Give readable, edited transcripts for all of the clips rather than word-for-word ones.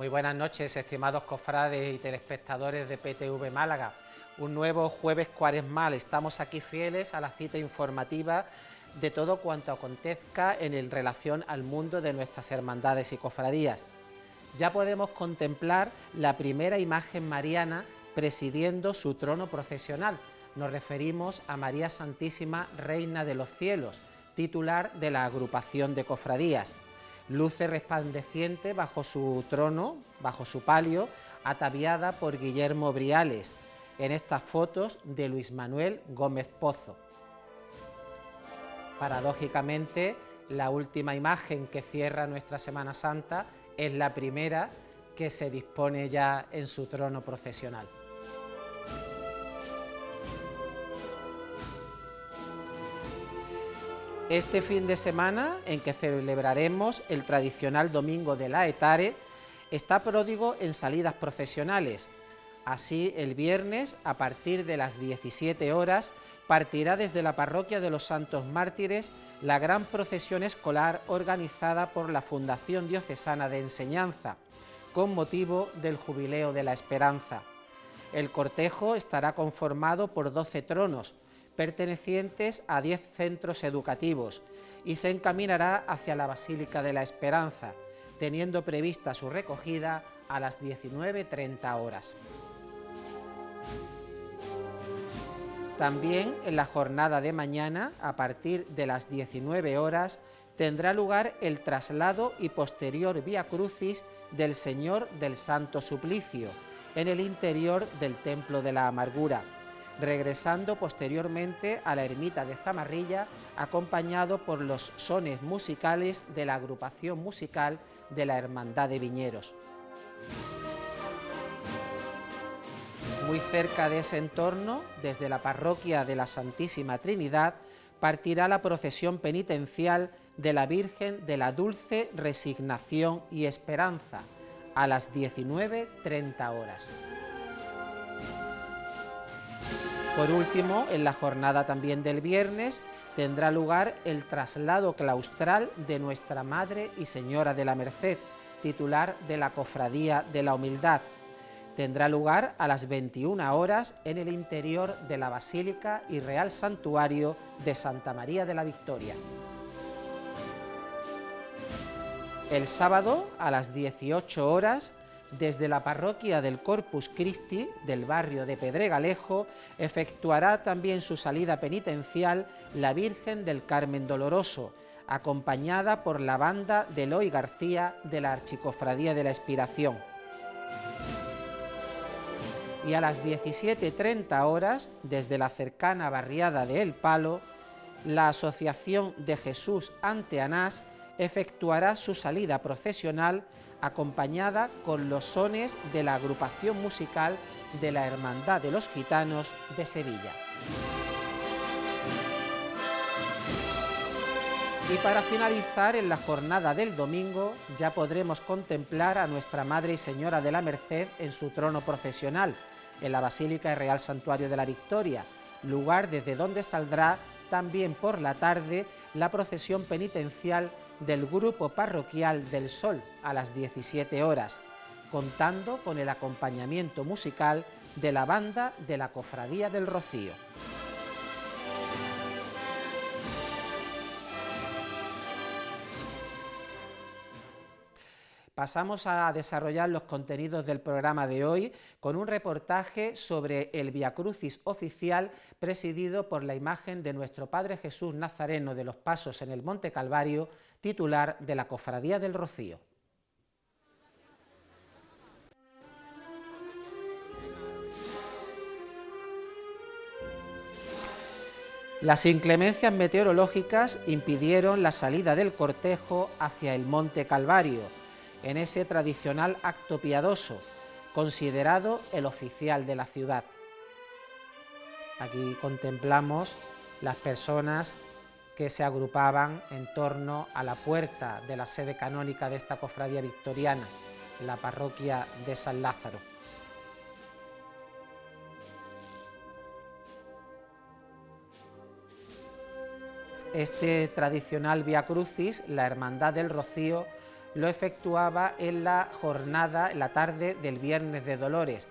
Muy buenas noches, estimados cofrades y telespectadores de PTV Málaga. Un nuevo jueves cuaresmal. Estamos aquí fieles a la cita informativa de todo cuanto acontezca en relación al mundo de nuestras hermandades y cofradías. Ya podemos contemplar la primera imagen mariana presidiendo su trono procesional. Nos referimos a María Santísima, Reina de los Cielos, titular de la agrupación de cofradías. Luce resplandeciente bajo su trono, bajo su palio, ataviada por Guillermo Briales, en estas fotos de Luis Manuel Gómez Pozo. Paradójicamente, la última imagen que cierra nuestra Semana Santa es la primera que se dispone ya en su trono procesional. Este fin de semana, en que celebraremos el tradicional Domingo de la Etare, está pródigo en salidas procesionales. Así, el viernes, a partir de las 17 horas, partirá desde la Parroquia de los Santos Mártires la gran procesión escolar organizada por la Fundación Diocesana de Enseñanza, con motivo del Jubileo de la Esperanza. El cortejo estará conformado por 12 tronos, pertenecientes a 10 centros educativos, y se encaminará hacia la Basílica de la Esperanza, teniendo prevista su recogida a las 19:30 horas. También en la jornada de mañana, a partir de las 19 horas, tendrá lugar el traslado y posterior Vía Crucis del Señor del Santo Suplicio, en el interior del Templo de la Amargura, regresando posteriormente a la ermita de Zamarrilla, acompañado por los sones musicales de la agrupación musical de la Hermandad de Viñeros. Muy cerca de ese entorno, desde la parroquia de la Santísima Trinidad, partirá la procesión penitencial de la Virgen de la Dulce Resignación y Esperanza, a las 19:30 horas. Por último, en la jornada también del viernes, tendrá lugar el traslado claustral de Nuestra Madre y Señora de la Merced, titular de la Cofradía de la Humildad. Tendrá lugar a las 21 horas en el interior de la Basílica y Real Santuario de Santa María de la Victoria. El sábado, a las 18 horas, desde la parroquia del Corpus Christi del barrio de Pedregalejo, efectuará también su salida penitencial la Virgen del Carmen Doloroso, acompañada por la banda de Eloy García de la Archicofradía de la Expiración. Y a las 17:30 horas, desde la cercana barriada de El Palo, la Asociación de Jesús ante Anás efectuará su salida procesional acompañada con los sones de la agrupación musical de la Hermandad de los Gitanos de Sevilla. Y para finalizar, en la jornada del domingo ya podremos contemplar a Nuestra Madre y Señora de la Merced en su trono procesional, en la Basílica y Real Santuario de la Victoria, lugar desde donde saldrá también por la tarde la procesión penitencial del Grupo Parroquial del Sol a las 17 horas, contando con el acompañamiento musical de la banda de la Cofradía del Rocío. Pasamos a desarrollar los contenidos del programa de hoy con un reportaje sobre el Viacrucis oficial presidido por la imagen de nuestro Padre Jesús Nazareno de los Pasos en el Monte Calvario, titular de la Cofradía del Rocío. Las inclemencias meteorológicas impidieron la salida del cortejo hacia el Monte Calvario, en ese tradicional acto piadoso, considerado el oficial de la ciudad. Aquí contemplamos las personas que se agrupaban en torno a la puerta de la sede canónica de esta cofradía victoriana, la parroquia de San Lázaro. Este tradicional Vía Crucis, la Hermandad del Rocío, lo efectuaba en la jornada, en la tarde del Viernes de Dolores,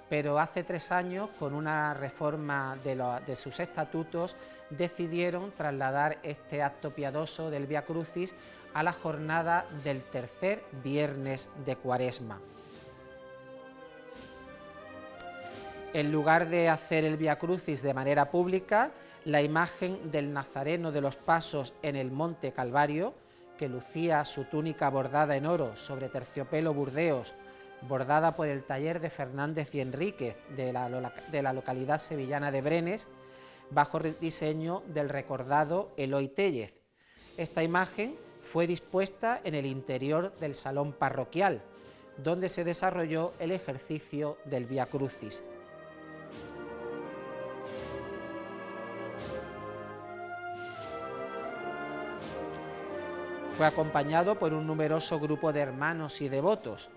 pero hace 3 años, con una reforma de sus estatutos, decidieron trasladar este acto piadoso del Vía Crucis a la jornada del tercer viernes de Cuaresma. En lugar de hacer el Vía Crucis de manera pública, la imagen del Nazareno de los Pasos en el Monte Calvario, que lucía su túnica bordada en oro sobre terciopelo burdeos, bordada por el taller de Fernández y Enríquez de la localidad sevillana de Brenes, bajo diseño del recordado Eloy Tellez. Esta imagen fue dispuesta en el interior del salón parroquial, donde se desarrolló el ejercicio del Vía Crucis. Fue acompañado por un numeroso grupo de hermanos y devotos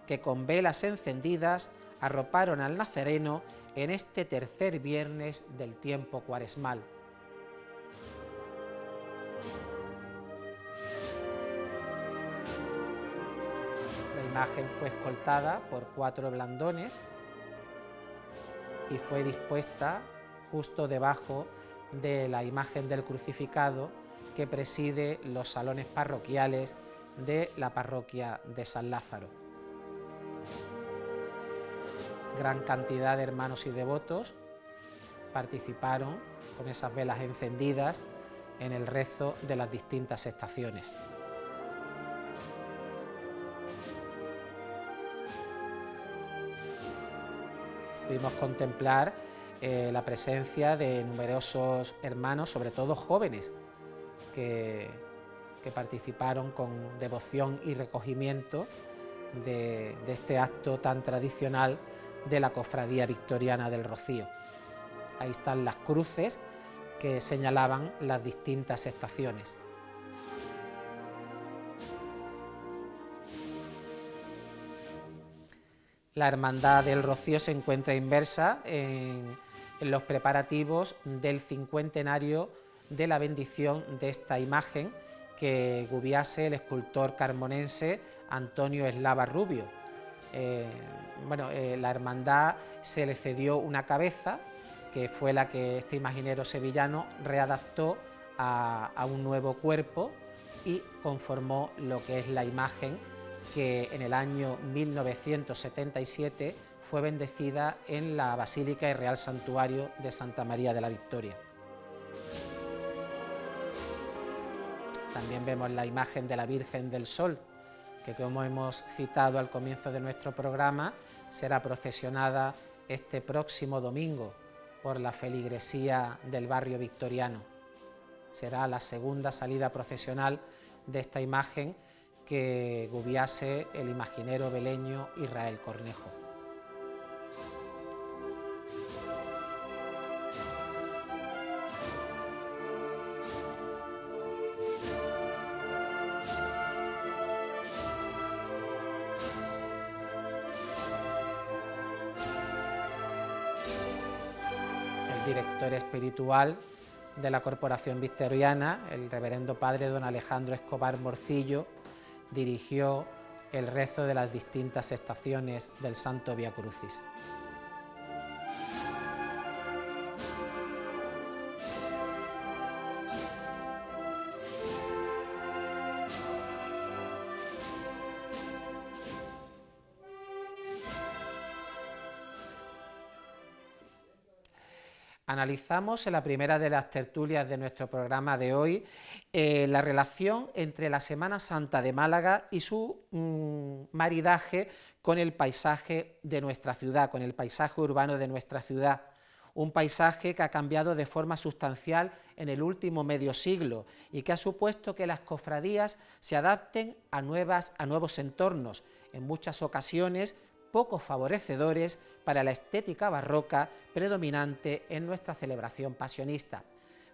que con velas encendidas arroparon al Nazareno en este tercer viernes del tiempo cuaresmal. La imagen fue escoltada por 4 blandones y fue dispuesta justo debajo de la imagen del crucificado que preside los salones parroquiales de la parroquia de San Lázaro. Gran cantidad de hermanos y devotos participaron con esas velas encendidas en el rezo de las distintas estaciones. Pudimos contemplar la presencia de numerosos hermanos, sobre todo jóvenes, que participaron con devoción y recogimiento de este acto tan tradicional de la Cofradía Victoriana del Rocío. Ahí están las cruces que señalaban las distintas estaciones. La Hermandad del Rocío se encuentra inmersa en los preparativos del cincuentenario de la bendición de esta imagen que gubiase el escultor carmonense Antonio Eslava Rubio. La hermandad se le cedió una cabeza, que fue la que este imaginero sevillano readaptó a un nuevo cuerpo y conformó lo que es la imagen que en el año 1977 fue bendecida en la Basílica y Real Santuario de Santa María de la Victoria. También vemos la imagen de la Virgen del Sol, que como hemos citado al comienzo de nuestro programa, será procesionada este próximo domingo por la feligresía del barrio victoriano. Será la segunda salida procesional de esta imagen que gubiase el imaginero beleño Israel Cornejo. Director espiritual de la Corporación Victoriana, el reverendo padre don Alejandro Escobar Morcillo, dirigió el rezo de las distintas estaciones del Santo Vía Crucis. Analizamos en la primera de las tertulias de nuestro programa de hoy la relación entre la Semana Santa de Málaga y su maridaje con el paisaje de nuestra ciudad, con el paisaje urbano de nuestra ciudad. Un paisaje que ha cambiado de forma sustancial en el último medio siglo y que ha supuesto que las cofradías se adapten a nuevos entornos, en muchas ocasiones poco favorecedores para la estética barroca predominante en nuestra celebración pasionista.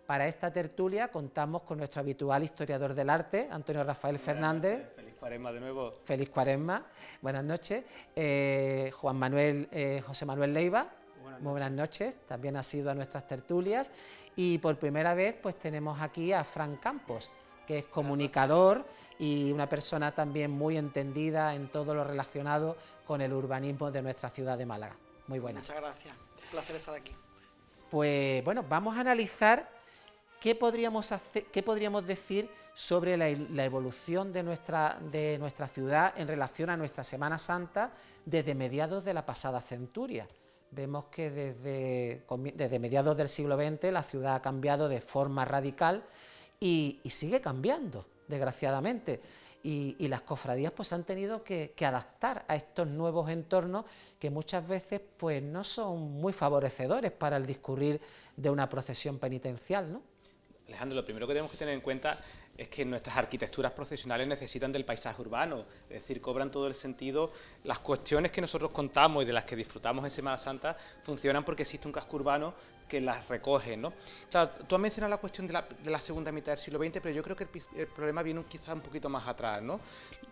Para esta tertulia contamos con nuestro habitual historiador del arte, Antonio Rafael Fernández. Feliz Cuaresma de nuevo. Feliz Cuaresma. Buenas noches. José Manuel Leiva. Muy buenas noches. También ha sido a nuestras tertulias. Y por primera vez pues tenemos aquí a Fran Campos, que es comunicador y una persona también muy entendida en todo lo relacionado con el urbanismo de nuestra ciudad de Málaga. Muy buenas. Muchas gracias, un placer estar aquí. Pues bueno, vamos a analizar qué podríamos decir sobre la evolución de nuestra ciudad en relación a nuestra Semana Santa desde mediados de la pasada centuria. Vemos que desde mediados del siglo XX la ciudad ha cambiado de forma radical y sigue cambiando, desgraciadamente. Y las cofradías pues han tenido que adaptar a estos nuevos entornos que muchas veces pues no son muy favorecedores para el discurrir de una procesión penitencial, ¿no? Alejandro, lo primero que tenemos que tener en cuenta es que nuestras arquitecturas procesionales necesitan del paisaje urbano, es decir, cobran todo el sentido. Las cuestiones que nosotros contamos y de las que disfrutamos en Semana Santa funcionan porque existe un casco urbano que las recoge, ¿no? Claro, tú has mencionado la cuestión de la segunda mitad del siglo XX, pero yo creo que el problema viene quizá un poquito más atrás, ¿no?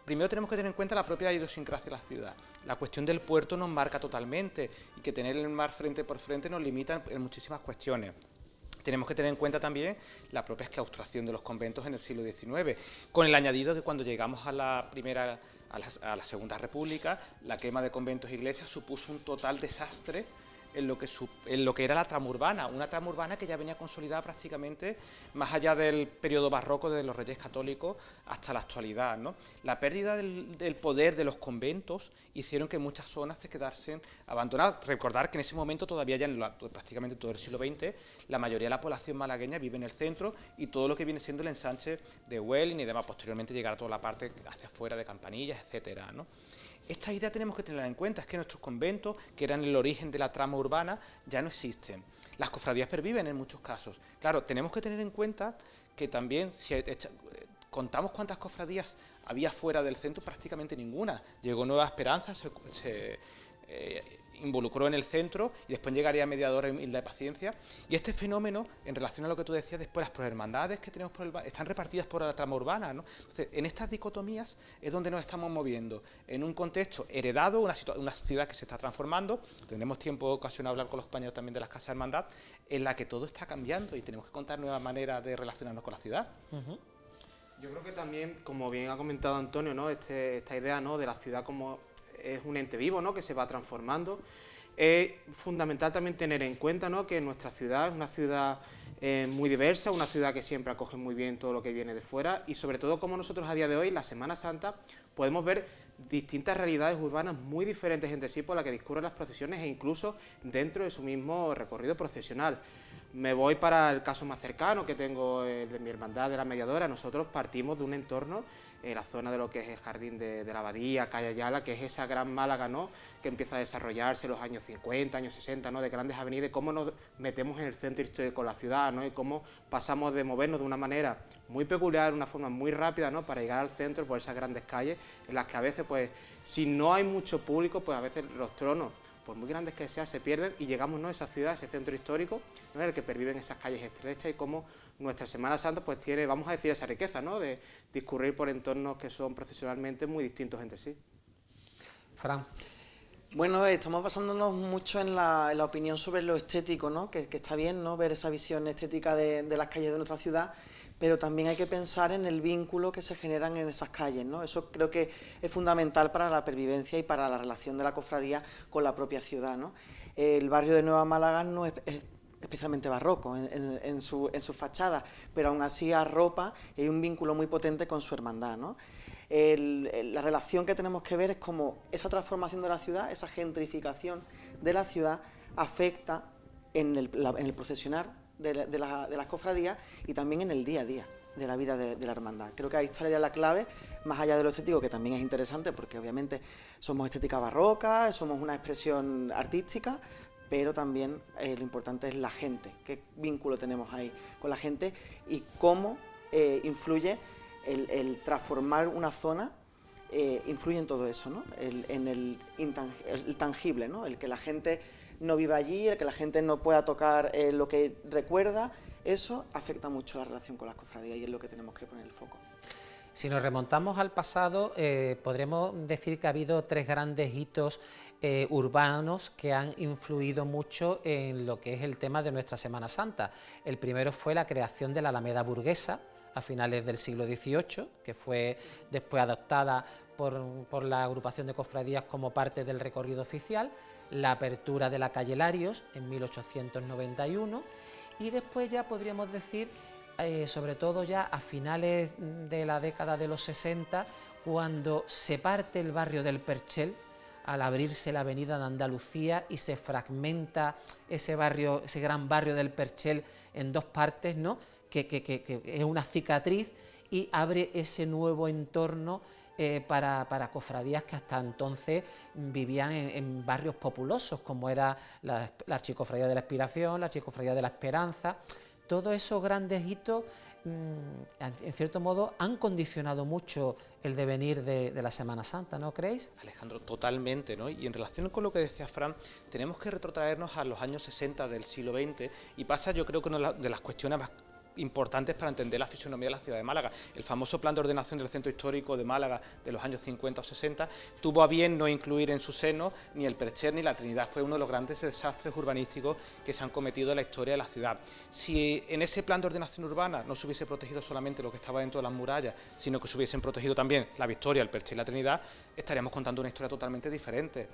Primero tenemos que tener en cuenta la propia idiosincrasia de la ciudad. La cuestión del puerto nos marca totalmente y que tener el mar frente por frente nos limita en muchísimas cuestiones. Tenemos que tener en cuenta también la propia exclaustración de los conventos en el siglo XIX, con el añadido que cuando llegamos a la Segunda República, la quema de conventos e iglesias supuso un total desastre en lo que era la trama urbana, una trama urbana que ya venía consolidada prácticamente más allá del periodo barroco de los Reyes Católicos hasta la actualidad, ¿no? La pérdida del poder de los conventos hicieron que muchas zonas se quedasen abandonadas. Recordar que en ese momento todavía ya prácticamente todo el siglo XX la mayoría de la población malagueña vive en el centro y todo lo que viene siendo el ensanche de Huelin y demás, posteriormente llegar a toda la parte hacia afuera de Campanillas, etcétera, ¿no? Esta idea tenemos que tenerla en cuenta, es que nuestros conventos, que eran el origen de la trama urbana, ya no existen. Las cofradías perviven en muchos casos. Claro, tenemos que tener en cuenta que también, si contamos cuántas cofradías había fuera del centro, prácticamente ninguna. Llegó Nueva Esperanza, se involucró en el centro y después llegaría Mediadora y Hilda de Paciencia. Y este fenómeno, en relación a lo que tú decías después, las prohermandades que tenemos están repartidas por la trama urbana, ¿no? Entonces, en estas dicotomías es donde nos estamos moviendo, en un contexto heredado, una ciudad que se está transformando. Tendremos tiempo, ocasión de hablar con los compañeros también de las casas de hermandad, en la que todo está cambiando y tenemos que contar nuevas maneras de relacionarnos con la ciudad. Yo creo que también, como bien ha comentado Antonio, ¿no? Esta idea, ¿no?, de la ciudad como es un ente vivo, ¿no?, que se va transformando. Es fundamental también tener en cuenta, ¿no?, que nuestra ciudad es una ciudad muy diversa, una ciudad que siempre acoge muy bien todo lo que viene de fuera y sobre todo como nosotros a día de hoy, la Semana Santa, podemos ver distintas realidades urbanas muy diferentes entre sí por las que discurren las procesiones e incluso dentro de su mismo recorrido procesional. Me voy para el caso más cercano que tengo, el de mi hermandad de la Mediadora. Nosotros partimos de un entorno, la zona de lo que es el Jardín de la Abadía, Calle Ayala, que es esa gran Málaga, ¿no?, que empieza a desarrollarse en los años 50, años 60, ¿no?, de grandes avenidas, y cómo nos metemos en el centro histórico de la ciudad, ¿no?, y cómo pasamos de movernos de una manera muy peculiar, una forma muy rápida, ¿no?, para llegar al centro por esas grandes calles, en las que a veces, pues, si no hay mucho público, pues a veces los tronos, por muy grandes que sean, se pierden y llegamos, ¿no?, a esa ciudad, a ese centro histórico, ¿no?, en el que perviven esas calles estrechas y cómo nuestra Semana Santa pues tiene, vamos a decir, esa riqueza, ¿no?, de discurrir por entornos que son procesionalmente muy distintos entre sí. Fran. Bueno, estamos basándonos mucho en la opinión sobre lo estético, ¿no?, que está bien, ¿no?, ver esa visión estética de las calles de nuestra ciudad, pero también hay que pensar en el vínculo que se generan en esas calles, ¿no? Eso creo que es fundamental para la pervivencia y para la relación de la cofradía con la propia ciudad, ¿no? El barrio de Nueva Málaga no es especialmente barroco en su fachada, pero aún así arropa y hay un vínculo muy potente con su hermandad, ¿no? La relación que tenemos que ver es cómo esa transformación de la ciudad, esa gentrificación de la ciudad afecta en el procesionar de las cofradías y también en el día a día de la vida de la hermandad. Creo que ahí estaría la clave, más allá de lo estético, que también es interesante porque obviamente somos estética barroca, somos una expresión artística, pero también lo importante es la gente, qué vínculo tenemos ahí con la gente y cómo influye el transformar una zona, influye en todo eso, ¿no? En el tangible, ¿no?, el que la gente no viva allí, el que la gente no pueda tocar lo que recuerda, eso afecta mucho la relación con las cofradías y es lo que tenemos que poner el foco. Si nos remontamos al pasado, podremos decir que ha habido tres grandes hitos urbanos que han influido mucho en lo que es el tema de nuestra Semana Santa. El primero fue la creación de la Alameda Burguesa a finales del siglo XVIII, que fue después adoptada por la agrupación de cofradías como parte del recorrido oficial, la apertura de la calle Larios en 1891 y después ya podríamos decir, sobre todo ya a finales de la década de los 60, cuando se parte el barrio del Perchel, al abrirse la avenida de Andalucía y se fragmenta ese barrio, ese gran barrio del Perchel en dos partes, ¿no? que es una cicatriz y abre ese nuevo entorno para cofradías que hasta entonces vivían en barrios populosos, como era la Archicofradía de la Expiración, la Archicofradía de la Esperanza. Todos esos grandes hitos, en cierto modo, han condicionado mucho el devenir de la Semana Santa, ¿no creéis? Alejandro, totalmente, ¿no? Y en relación con lo que decía Fran, tenemos que retrotraernos a los años 60 del siglo XX y pasa, yo creo que una de las cuestiones más importantes para entender la fisonomía de la ciudad de Málaga. El famoso plan de ordenación del centro histórico de Málaga de los años 50 o 60 tuvo a bien no incluir en su seno ni el Percher ni la Trinidad. Fue uno de los grandes desastres urbanísticos que se han cometido en la historia de la ciudad. Si en ese plan de ordenación urbana no se hubiese protegido solamente lo que estaba dentro de las murallas, sino que se hubiesen protegido también la Victoria, el Percher y la Trinidad, estaríamos contando una historia totalmente diferente.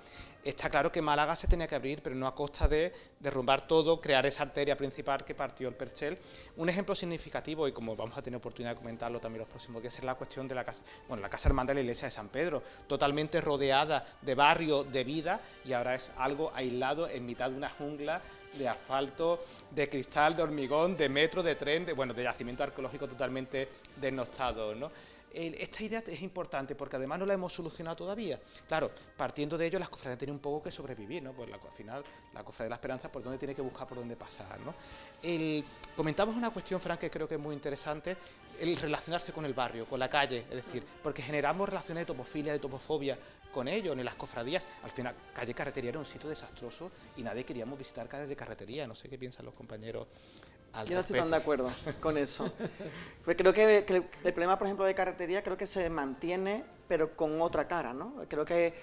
Está claro que Málaga se tenía que abrir, pero no a costa de derrumbar todo, crear esa arteria principal que partió el Percher. Un ejemplo significativo, y como vamos a tener oportunidad de comentarlo también los próximos días, es la cuestión de la casa, bueno, la Casa Hermandad de la Iglesia de San Pedro, totalmente rodeada de barrio, de vida, y ahora es algo aislado en mitad de una jungla de asfalto, de cristal, de hormigón, de metro, de tren, de yacimiento arqueológico totalmente denostado, ¿no? Esta idea es importante porque además no la hemos solucionado todavía. Claro, partiendo de ello, las cofradías tienen un poco que sobrevivir, ¿no? Pues al final, la Cofradía de la Esperanza, ¿por dónde tiene que buscar, por dónde pasar, ¿no? Comentamos una cuestión, Fran, que creo que es muy interesante, el relacionarse con el barrio, con la calle, es decir, porque generamos relaciones de topofilia, de topofobia con ellos, en las cofradías. Al final, calle Carretería era un sitio desastroso y nadie queríamos visitar calles de Carretería. No sé qué piensan los compañeros. Yo no estoy tan de acuerdo con eso. Porque creo que el problema, por ejemplo, de Carretería, creo que se mantiene, pero con otra cara, ¿no? Creo que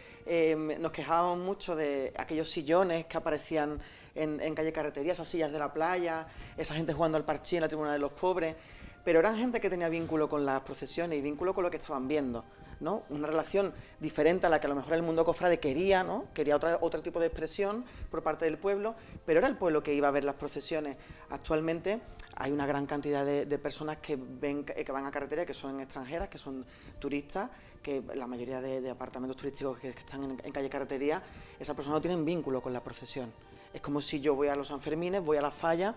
nos quejábamos mucho de aquellos sillones que aparecían en calle Carretería, esas sillas de la playa, esa gente jugando al parchís en la tribuna de los pobres, pero eran gente que tenía vínculo con las procesiones y vínculo con lo que estaban viendo, ¿no? Una relación diferente a la que a lo mejor el mundo cofrade quería, ¿no? Quería otro tipo de expresión por parte del pueblo, pero era el pueblo que iba a ver las procesiones. Actualmente hay una gran cantidad de personas que van a Carretería, que son extranjeras, que son turistas, que la mayoría de apartamentos turísticos que están en calle Carretería, esas personas no tienen vínculo con la procesión. Es como si yo voy a los Sanfermines, voy a la Falla,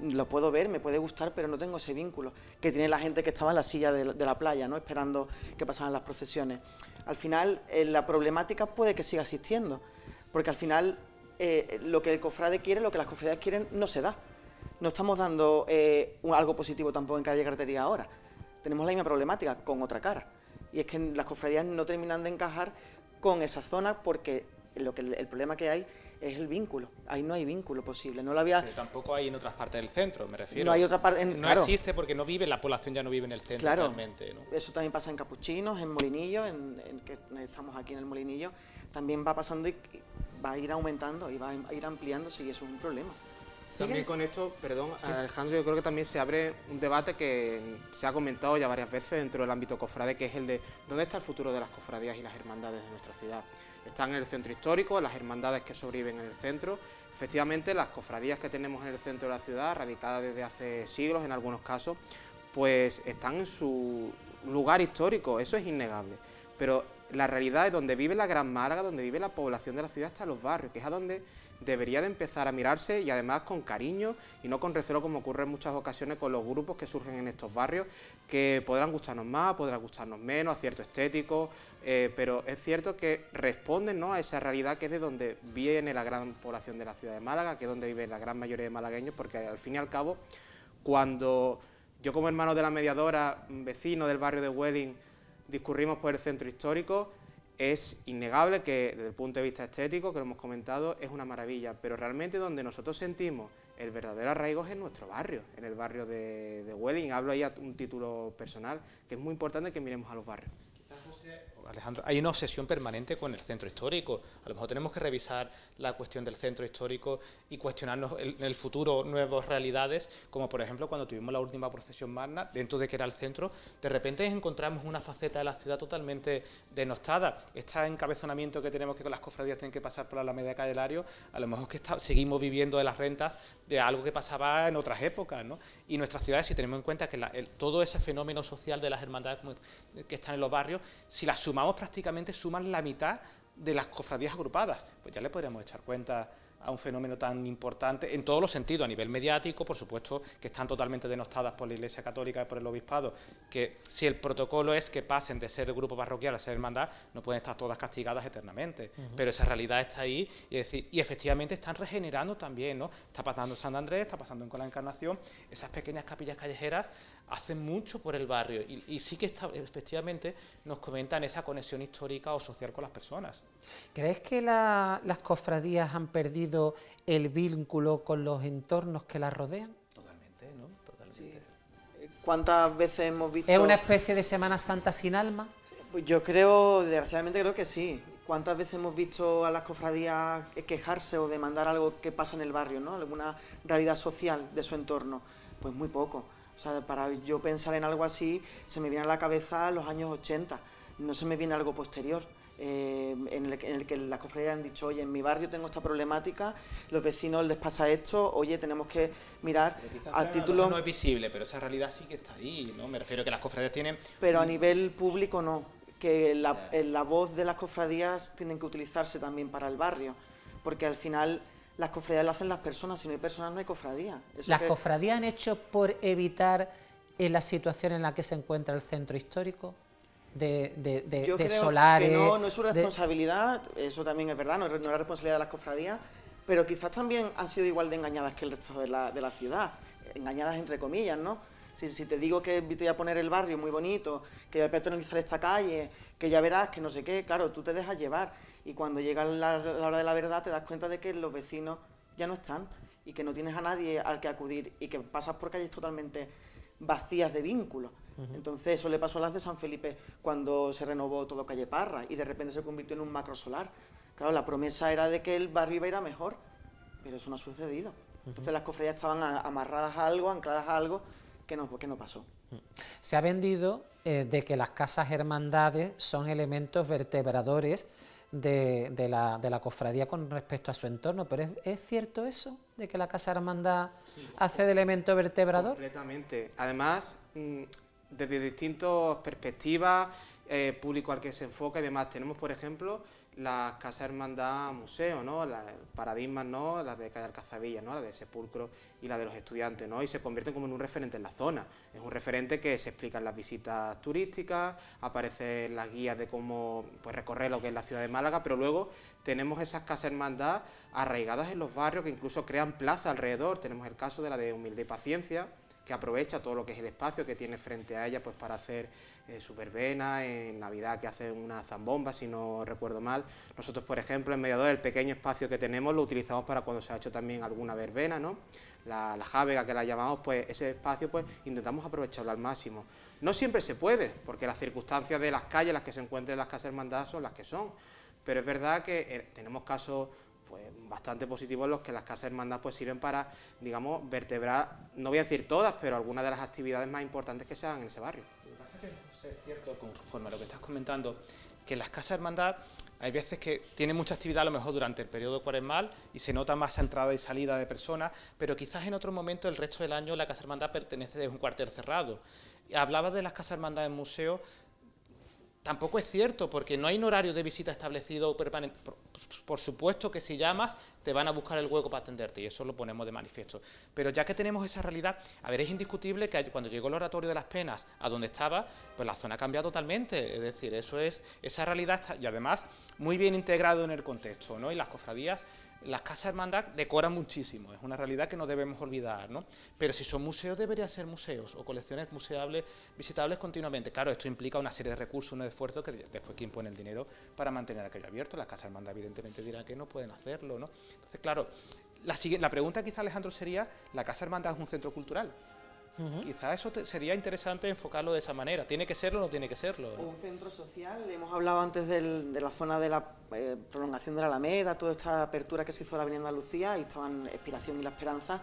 lo puedo ver, me puede gustar, pero no tengo ese vínculo que tiene la gente que estaba en la silla de la playa, ¿no? Esperando que pasaran las procesiones. Al final, la problemática puede que siga existiendo, porque al final lo que el cofrade quiere, lo que las cofradías quieren, no se da. No estamos dando algo positivo tampoco en calle Carretería ahora. Tenemos la misma problemática con otra cara, y es que las cofradías no terminan de encajar con esa zona porque el problema que hay es el vínculo. Ahí no hay vínculo posible. No lo había. Pero tampoco hay en otras partes del centro, me refiero. No hay otra parte. No claro. existe porque no vive, la población ya no vive en el centro, claro, realmente, ¿no? Eso también pasa en Capuchinos, en Molinillo, que estamos aquí en el Molinillo. También va pasando y va a ir aumentando y va a ir ampliándose y eso es un problema. También con esto, perdón, sí. Alejandro, yo creo que también se abre un debate que se ha comentado ya varias veces dentro del ámbito cofrade, que es el de ¿dónde está el futuro de las cofradías y las hermandades de nuestra ciudad? Están en el centro histórico, las hermandades que sobreviven en el centro. Efectivamente, las cofradías que tenemos en el centro de la ciudad, radicadas desde hace siglos en algunos casos, pues están en su lugar histórico, eso es innegable. Pero la realidad es donde vive la Gran Málaga, donde vive la población de la ciudad, está en los barrios, que es a donde debería de empezar a mirarse y además con cariño y no con recelo como ocurre en muchas ocasiones con los grupos que surgen en estos barrios, que podrán gustarnos más, podrán gustarnos menos, a cierto estético, pero es cierto que responden, ¿no?, a esa realidad que es de donde viene la gran población de la ciudad de Málaga, que es donde vive la gran mayoría de malagueños, porque al fin y al cabo, cuando yo como hermano de la mediadora, vecino del barrio de Welling, discurrimos por el centro histórico, es innegable que desde el punto de vista estético, que lo hemos comentado, es una maravilla, pero realmente donde nosotros sentimos el verdadero arraigo es en nuestro barrio, en el barrio de Welling. Hablo ahí a un título personal, que es muy importante que miremos a los barrios. Quizás, José, Alejandro, hay una obsesión permanente con el centro histórico. A lo mejor tenemos que revisar la cuestión del centro histórico y cuestionarnos en el futuro nuevas realidades, como por ejemplo cuando tuvimos la última procesión magna, dentro de que era el centro, de repente encontramos una faceta de la ciudad totalmente denostada. Este encabezonamiento que tenemos, que con las cofradías tienen que pasar por la Alameda de Calle Lario, a lo mejor es que seguimos viviendo de las rentas de algo que pasaba en otras épocas, ¿no? Y nuestras ciudades, si tenemos en cuenta que todo ese fenómeno social de las hermandades que están en los barrios, si las sumamos prácticamente, suman la mitad de las cofradías agrupadas, pues ya le podríamos echar cuenta a un fenómeno tan importante en todos los sentidos, a nivel mediático, por supuesto, que están totalmente denostadas por la Iglesia Católica y por el Obispado, que si el protocolo es que pasen de ser grupo parroquial a ser hermandad, no pueden estar todas castigadas eternamente, pero esa realidad está ahí, y efectivamente están regenerando también, ¿no? Está pasando en San Andrés, está pasando en Con la Encarnación, esas pequeñas capillas callejeras hacen mucho por el barrio, y sí que efectivamente nos comentan esa conexión histórica o social con las personas. ¿Crees que las cofradías han perdido el vínculo con los entornos que las rodean? Totalmente, ¿no? Totalmente. Sí. ¿Cuántas veces hemos visto...? ¿Es una especie de Semana Santa sin alma? Pues yo creo, desgraciadamente creo que sí. ¿Cuántas veces hemos visto a las cofradías quejarse o demandar algo que pasa en el barrio, ¿no? Alguna realidad social de su entorno? Pues muy poco. O sea, para yo pensar en algo así, se me viene a la cabeza los años 80, no se me viene algo posterior. En el que las cofradías han dicho, oye, en mi barrio tengo esta problemática, los vecinos les pasa esto, oye, tenemos que mirar a título... No es visible, pero esa realidad sí que está ahí, ¿no? Me refiero a que las cofradías tienen... Pero a nivel público no, que la voz de las cofradías tienen que utilizarse también para el barrio, porque al final las cofradías las hacen las personas, si no hay personas no hay cofradías. ¿Las cofradías han hecho por evitar la situación en la que se encuentra el centro histórico? Yo creo solares... que no es su responsabilidad, eso también es verdad, no es la responsabilidad de las cofradías, pero quizás también han sido igual de engañadas que el resto de la ciudad, engañadas entre comillas, ¿no? Si te digo que te voy a poner el barrio muy bonito, que voy a peatonalizar esta calle, que ya verás, que no sé qué, claro, tú te dejas llevar, y cuando llega la hora de la verdad te das cuenta de que los vecinos ya no están, y que no tienes a nadie al que acudir, y que pasas por calles totalmente vacías de vínculos. Entonces eso le pasó a las de San Felipe cuando se renovó todo Calle Parra y de repente se convirtió en un macro solar. Claro, la promesa era de que el barrio iba a ir a mejor, pero eso no ha sucedido. Entonces las cofradías estaban amarradas a algo, ancladas a algo que no pasó. Se ha vendido de que las casas hermandades son elementos vertebradores de la cofradía con respecto a su entorno, pero ¿es cierto eso? ¿De que la casa hermandad hace de elemento vertebrador? Completamente. Además, desde distintas perspectivas, público al que se enfoca y demás, tenemos, por ejemplo, las casas hermandad museo, ¿no? Paradigmas, ¿no? Las de Calle Alcazabilla, ¿no? La de Sepulcro y la de los estudiantes, ¿no? Y se convierten como en un referente en la zona. Es un referente que se explica en las visitas turísticas, aparece en las guías de cómo pues, recorrer lo que es la ciudad de Málaga, pero luego tenemos esas casas hermandad arraigadas en los barrios que incluso crean plaza alrededor. Tenemos el caso de la de Humildad y Paciencia, que aprovecha todo lo que es el espacio que tiene frente a ella pues para hacer su verbena, en Navidad que hace una zambomba, si no recuerdo mal. Nosotros, por ejemplo, en Mediador, el pequeño espacio que tenemos lo utilizamos para cuando se ha hecho también alguna verbena, ¿no? La jávega que la llamamos, pues ese espacio pues intentamos aprovecharlo al máximo. No siempre se puede, porque las circunstancias de las calles, las que se encuentran en las casas hermandad son las que son, pero es verdad que tenemos casos pues bastante positivos en los que las casas hermandad pues sirven para, digamos, vertebrar, no voy a decir todas, pero algunas de las actividades más importantes que se hagan en ese barrio. Lo que pasa es que, José, es cierto, conforme a lo que estás comentando, que las casas hermandad hay veces que tienen mucha actividad a lo mejor durante el periodo cuaresmal y se nota más entrada y salida de personas, pero quizás en otro momento el resto del año la casa hermandad pertenece a un cuartel cerrado. Hablabas de las casas hermandad en museo. Tampoco es cierto, porque no hay un horario de visita establecido permanente. Por supuesto que si llamas, te van a buscar el hueco para atenderte, y eso lo ponemos de manifiesto. Pero ya que tenemos esa realidad, a ver, es indiscutible que cuando llegó el Oratorio de las Penas a donde estaba, pues la zona ha cambiado totalmente. Es decir, esa realidad está, y además, muy bien integrado en el contexto, ¿no? Y las cofradías, las casas hermandad decoran muchísimo, es una realidad que no debemos olvidar, ¿no? Pero si son museos, deberían ser museos o colecciones museables, visitables continuamente. Claro, esto implica una serie de recursos, un esfuerzo que después quién pone el dinero para mantener aquello abierto. Las casas hermandad evidentemente dirán que no pueden hacerlo, ¿no? Entonces, claro, la pregunta quizá, Alejandro, sería, ¿la casa hermandad es un centro cultural? Quizás eso sería interesante enfocarlo de esa manera. ¿Tiene que serlo o no tiene que serlo? O un centro social, hemos hablado antes de la zona de la prolongación de la Alameda, toda esta apertura que se hizo de la Avenida Andalucía, ahí estaban Expiración y La Esperanza.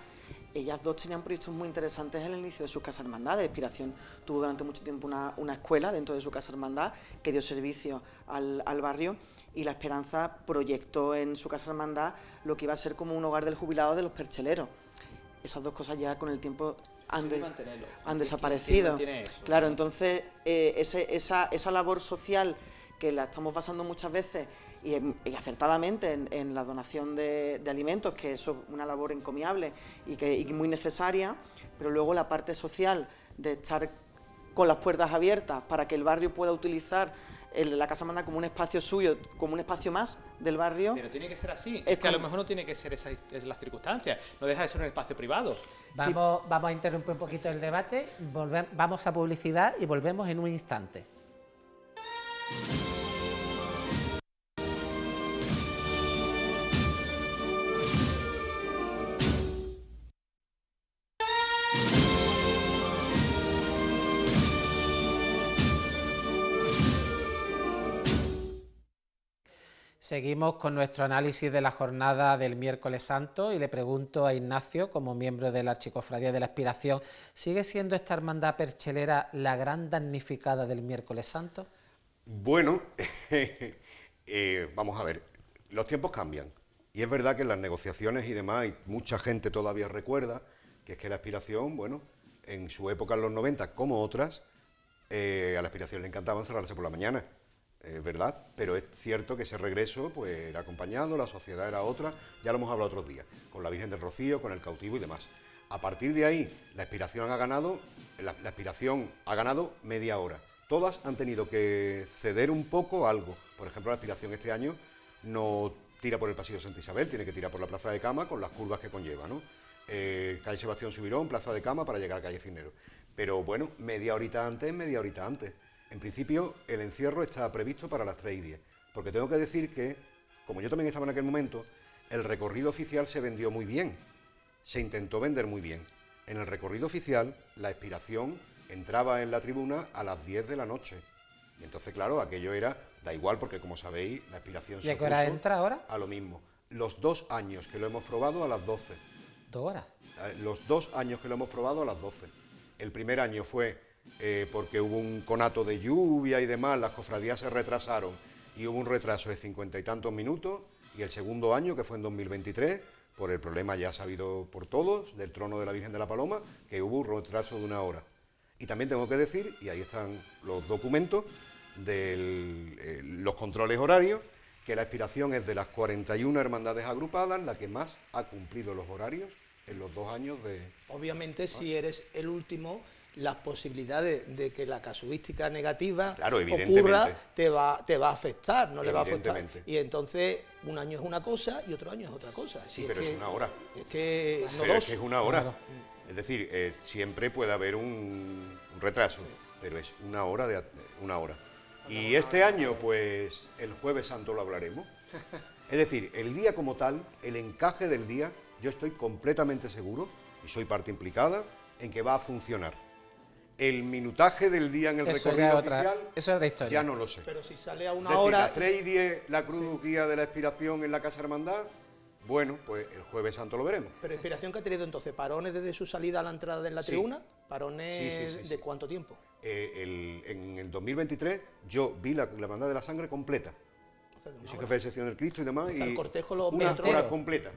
Ellas dos tenían proyectos muy interesantes en el inicio de sus casas hermandades. Expiración tuvo durante mucho tiempo una escuela dentro de su casa hermandad que dio servicio al barrio, y La Esperanza proyectó en su casa hermandad lo que iba a ser como un hogar del jubilado de los percheleros. Esas dos cosas ya con el tiempo han desaparecido. Claro, entonces esa labor social que la estamos basando muchas veces y acertadamente en la donación de alimentos, que eso es una labor encomiable y muy necesaria, pero luego la parte social de estar con las puertas abiertas para que el barrio pueda utilizar la casa hermandad como un espacio suyo, como un espacio más del barrio. Pero tiene que ser así. Es que a lo mejor no tiene que ser esas las circunstancias. No deja de ser un espacio privado. Vamos a interrumpir un poquito el debate, vamos a publicidad y volvemos en un instante. Seguimos con nuestro análisis de la jornada del miércoles santo y le pregunto a Ignacio, como miembro de la Archicofradía de la Expiración, ¿sigue siendo esta hermandad perchelera la gran damnificada del miércoles santo? Bueno, vamos a ver, los tiempos cambian y es verdad que en las negociaciones y demás, y mucha gente todavía recuerda que es que la Expiración, bueno, en su época en los 90, como otras, a la Expiración le encantaba encerrarse por la mañana. ¿Verdad? Pero es cierto que ese regreso pues era acompañado, la sociedad era otra, ya lo hemos hablado otros días, con la Virgen del Rocío, con el cautivo y demás. A partir de ahí, la Expiración ha ganado media hora. Todas han tenido que ceder un poco algo. Por ejemplo, la Expiración este año no tira por el Pasillo Santa Isabel, tiene que tirar por la Plaza de Cama con las curvas que conlleva, ¿no? Calle Sebastián Subirón, Plaza de Cama para llegar a Calle Cisneros. Pero bueno, media horita antes. En principio, el encierro está previsto para las 3:10, porque tengo que decir que, como yo también estaba en aquel momento, el recorrido oficial se vendió muy bien, se intentó vender muy bien. En el recorrido oficial, la Expiración entraba en la tribuna a las 10 de la noche. Y entonces, claro, aquello da igual, porque como sabéis, la Expiración se ¿Y a qué hora entra ahora? A lo mismo. Los 2 años que lo hemos probado a las 12. 2 horas. Los 2 años que lo hemos probado a las 12. El primer año fue porque hubo un conato de lluvia y demás, las cofradías se retrasaron y hubo un retraso de 50 y tantos minutos, y el segundo año, que fue en 2023, por el problema ya sabido por todos, del trono de la Virgen de la Paloma, que hubo un retraso de 1 hora. Y también tengo que decir, y ahí están los documentos de los controles horarios, que la Expiración es de las 41 hermandades agrupadas la que más ha cumplido los horarios en los 2 años de... Obviamente, si eres el último, las posibilidades de que la casuística negativa ocurra te va a afectar, no le va a afectar. Y entonces, un año es una cosa y otro año es otra cosa. Sí, pero es una hora. Es que no pero dos. Es que es una hora. Claro. Es decir, siempre puede haber un retraso, pero es una hora. Y este año, pues, el Jueves Santo lo hablaremos. Es decir, el día como tal, el encaje del día, yo estoy completamente seguro, y soy parte implicada, en que va a funcionar. El minutaje del día en el recorrido oficial, eso es otra historia. ya no lo sé. Pero si sale a Es una decir, hora... las 3:10, la cruz guía de la Expiración en la Casa Hermandad, bueno, pues el Jueves Santo lo veremos. Pero Expiración, ¿que ha tenido entonces? ¿Parones desde su salida a la entrada de la tribuna? ¿Parones Sí. de cuánto tiempo? En el 2023 yo vi la Hermandad de la Sangre completa. O sea, de una Yo soy hora. jefe de sección del Cristo y demás. O sea, y el cortejo, los una metros. hora completa.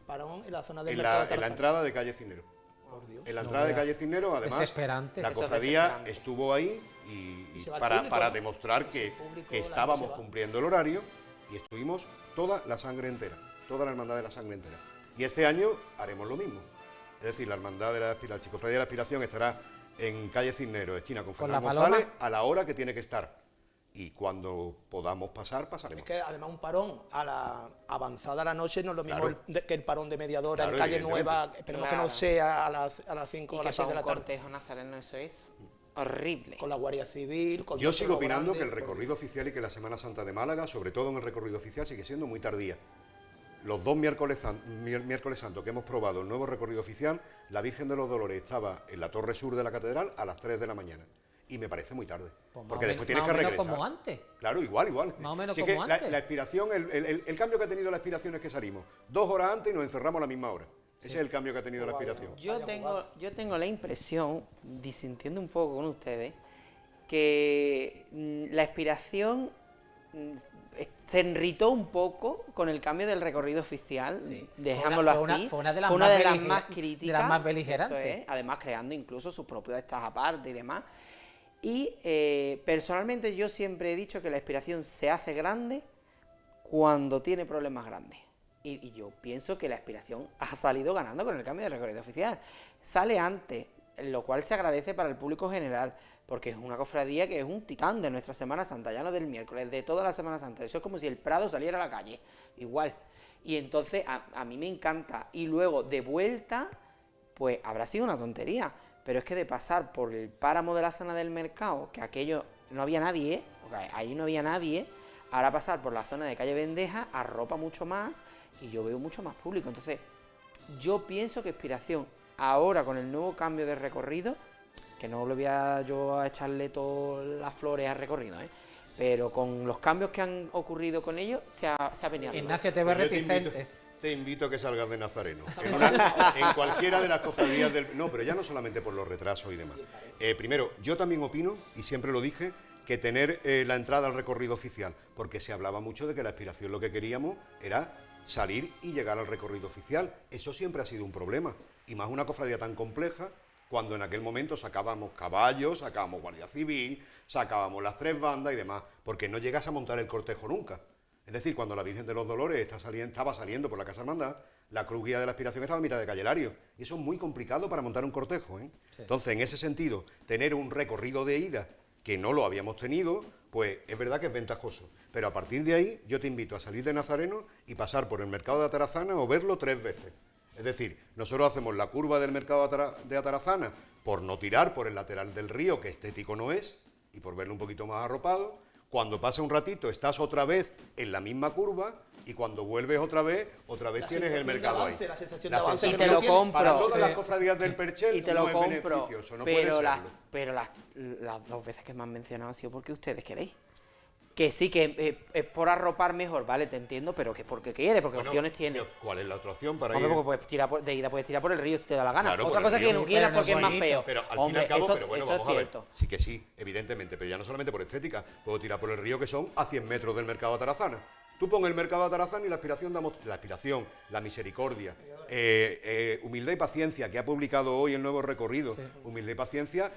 Parón en la zona del En mercado de la Tarazona. entrada de Calle Cisneros. Por Dios. En la entrada de Calle Cisneros, además, Desesperante. la Eso es cofradía desesperante. estuvo ahí y se va el para público. demostrar que público, que la estábamos gente se va. cumpliendo el horario, y estuvimos toda la sangre entera, toda la hermandad de la sangre entera. Y este año haremos lo mismo. Es decir, la hermandad de la Archicofradía de la Expiración estará en Calle Cisneros, esquina con ¿Con la Fernando Paloma? González, a la hora que tiene que estar. Y cuando podamos pasar, pasaremos. Es que además un parón a la avanzada la noche no es lo mismo Claro. que el parón de media hora Claro, en Calle evidentemente. Nueva. Esperemos que Claro. no sea a las 5 Y o a que las 6 para de la un tarde. cortejo nazareno eso es horrible. Con la Guardia Civil, con Yo los sigo perros opinando que el grandes, recorrido oficial y que la Semana Santa de Málaga, sobre todo en el recorrido oficial, sigue siendo muy tardía. los 2 miércoles santos que hemos probado el nuevo recorrido oficial, la Virgen de los Dolores estaba en la torre sur de la catedral a las 3 de la mañana. Y me parece muy tarde, Pues porque después tienes que regresar. Como antes. Claro, igual. Más o menos Así como que antes. La expiración, el cambio que ha tenido la expiración es que salimos 2 horas antes y nos encerramos a la misma hora. Ese es el cambio que ha tenido la expiración. Yo tengo la impresión, disintiendo un poco con ustedes, que la expiración se enritó un poco con el cambio del recorrido oficial, dejámoslo así. Fue una de las más críticas, de las más beligerantes. Eso es, además creando incluso sus propios estados aparte y demás. Y personalmente yo siempre he dicho que la expiración se hace grande cuando tiene problemas grandes. Y yo pienso que la expiración ha salido ganando con el cambio de recorrido oficial. Sale antes, lo cual se agradece para el público general, porque es una cofradía que es un titán de nuestra Semana Santa, ya no del miércoles, de toda la Semana Santa. Eso es como si el Prado saliera a la calle, igual. Y entonces a mí me encanta. Y luego, de vuelta, pues habrá sido una tontería, pero es que de pasar por el páramo de la zona del mercado, que aquello no había nadie, porque ahí no había nadie, ahora pasar por la zona de calle Vendeja arropa mucho más y yo veo mucho más público. Entonces, yo pienso que expiración, ahora con el nuevo cambio de recorrido, que no lo voy a yo a echarle todas las flores al recorrido, pero con los cambios que han ocurrido con ellos, se ha venido. Ignacio, te veo reticente. Te invito a que salgas de Nazareno, en cualquiera de las cofradías del... No, pero ya no solamente por los retrasos y demás. Primero, yo también opino, y siempre lo dije, que tener la entrada al recorrido oficial, porque se hablaba mucho de que la expiración lo que queríamos era salir y llegar al recorrido oficial. Eso siempre ha sido un problema, y más una cofradía tan compleja, cuando en aquel momento sacábamos caballos, sacábamos Guardia Civil, sacábamos las 3 bandas y demás, porque no llegas a montar el cortejo nunca. Es decir, cuando la Virgen de los Dolores estaba saliendo por la Casa Hermandad, la cruz guía de la expiración estaba a mitad de calle Lario. Y eso es muy complicado para montar un cortejo, Sí. Entonces, en ese sentido, tener un recorrido de ida que no lo habíamos tenido, pues es verdad que es ventajoso. Pero a partir de ahí, yo te invito a salir de Nazareno y pasar por el mercado de Atarazana o verlo 3 veces. Es decir, nosotros hacemos la curva del mercado de Atarazana por no tirar por el lateral del río, que estético no es, y por verlo un poquito más arropado. Cuando pasa un ratito, estás otra vez en la misma curva, y cuando vuelves otra vez tienes el mercado ahí. La sensación de avance y te lo compro. Para todas las cofradías del Perchel y te lo no compro, es beneficioso, no puede serlo. Pero las 2 veces que me han mencionado ha sido porque ustedes queréis. Que sí, que es por arropar mejor, vale, te entiendo, pero que porque quiere, porque opciones tiene. ¿Cuál es la otra opción para Hombre, ir? porque puedes tirar de ida puedes tirar por el río si te da la gana. Claro, otra por el cosa es que río. no quieras porque es más bonito. feo. Pero al fin y Hombre, al cabo, eso, pero bueno, eso vamos es a ver. cierto. Sí que sí, evidentemente, pero ya no solamente por estética. Puedo tirar por el río, que son a 100 metros del mercado de Atarazana. Tú pon el mercado de Atarazana y la aspiración, la misericordia, humildad y paciencia, que ha publicado hoy el nuevo recorrido. Sí. Humildad y paciencia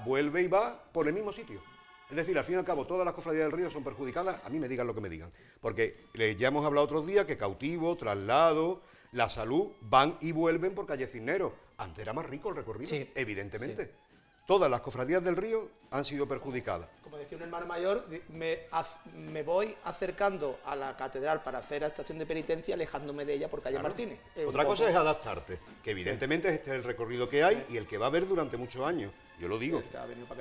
vuelve y va por el mismo sitio. Es decir, al fin y al cabo, todas las cofradías del río son perjudicadas, a mí me digan lo que me digan. Porque ya hemos hablado otros días que Cautivo, Traslado, La Salud van y vuelven por calle Cisneros. Antes era más rico el recorrido, sí, evidentemente. Sí. Todas las cofradías del río han sido perjudicadas. Como decía un hermano mayor, me voy acercando a la catedral para hacer la estación de penitencia, alejándome de ella por calle Martínez. Otra cosa es adaptarte, que evidentemente este es el recorrido que hay y el que va a haber durante muchos años, yo lo digo.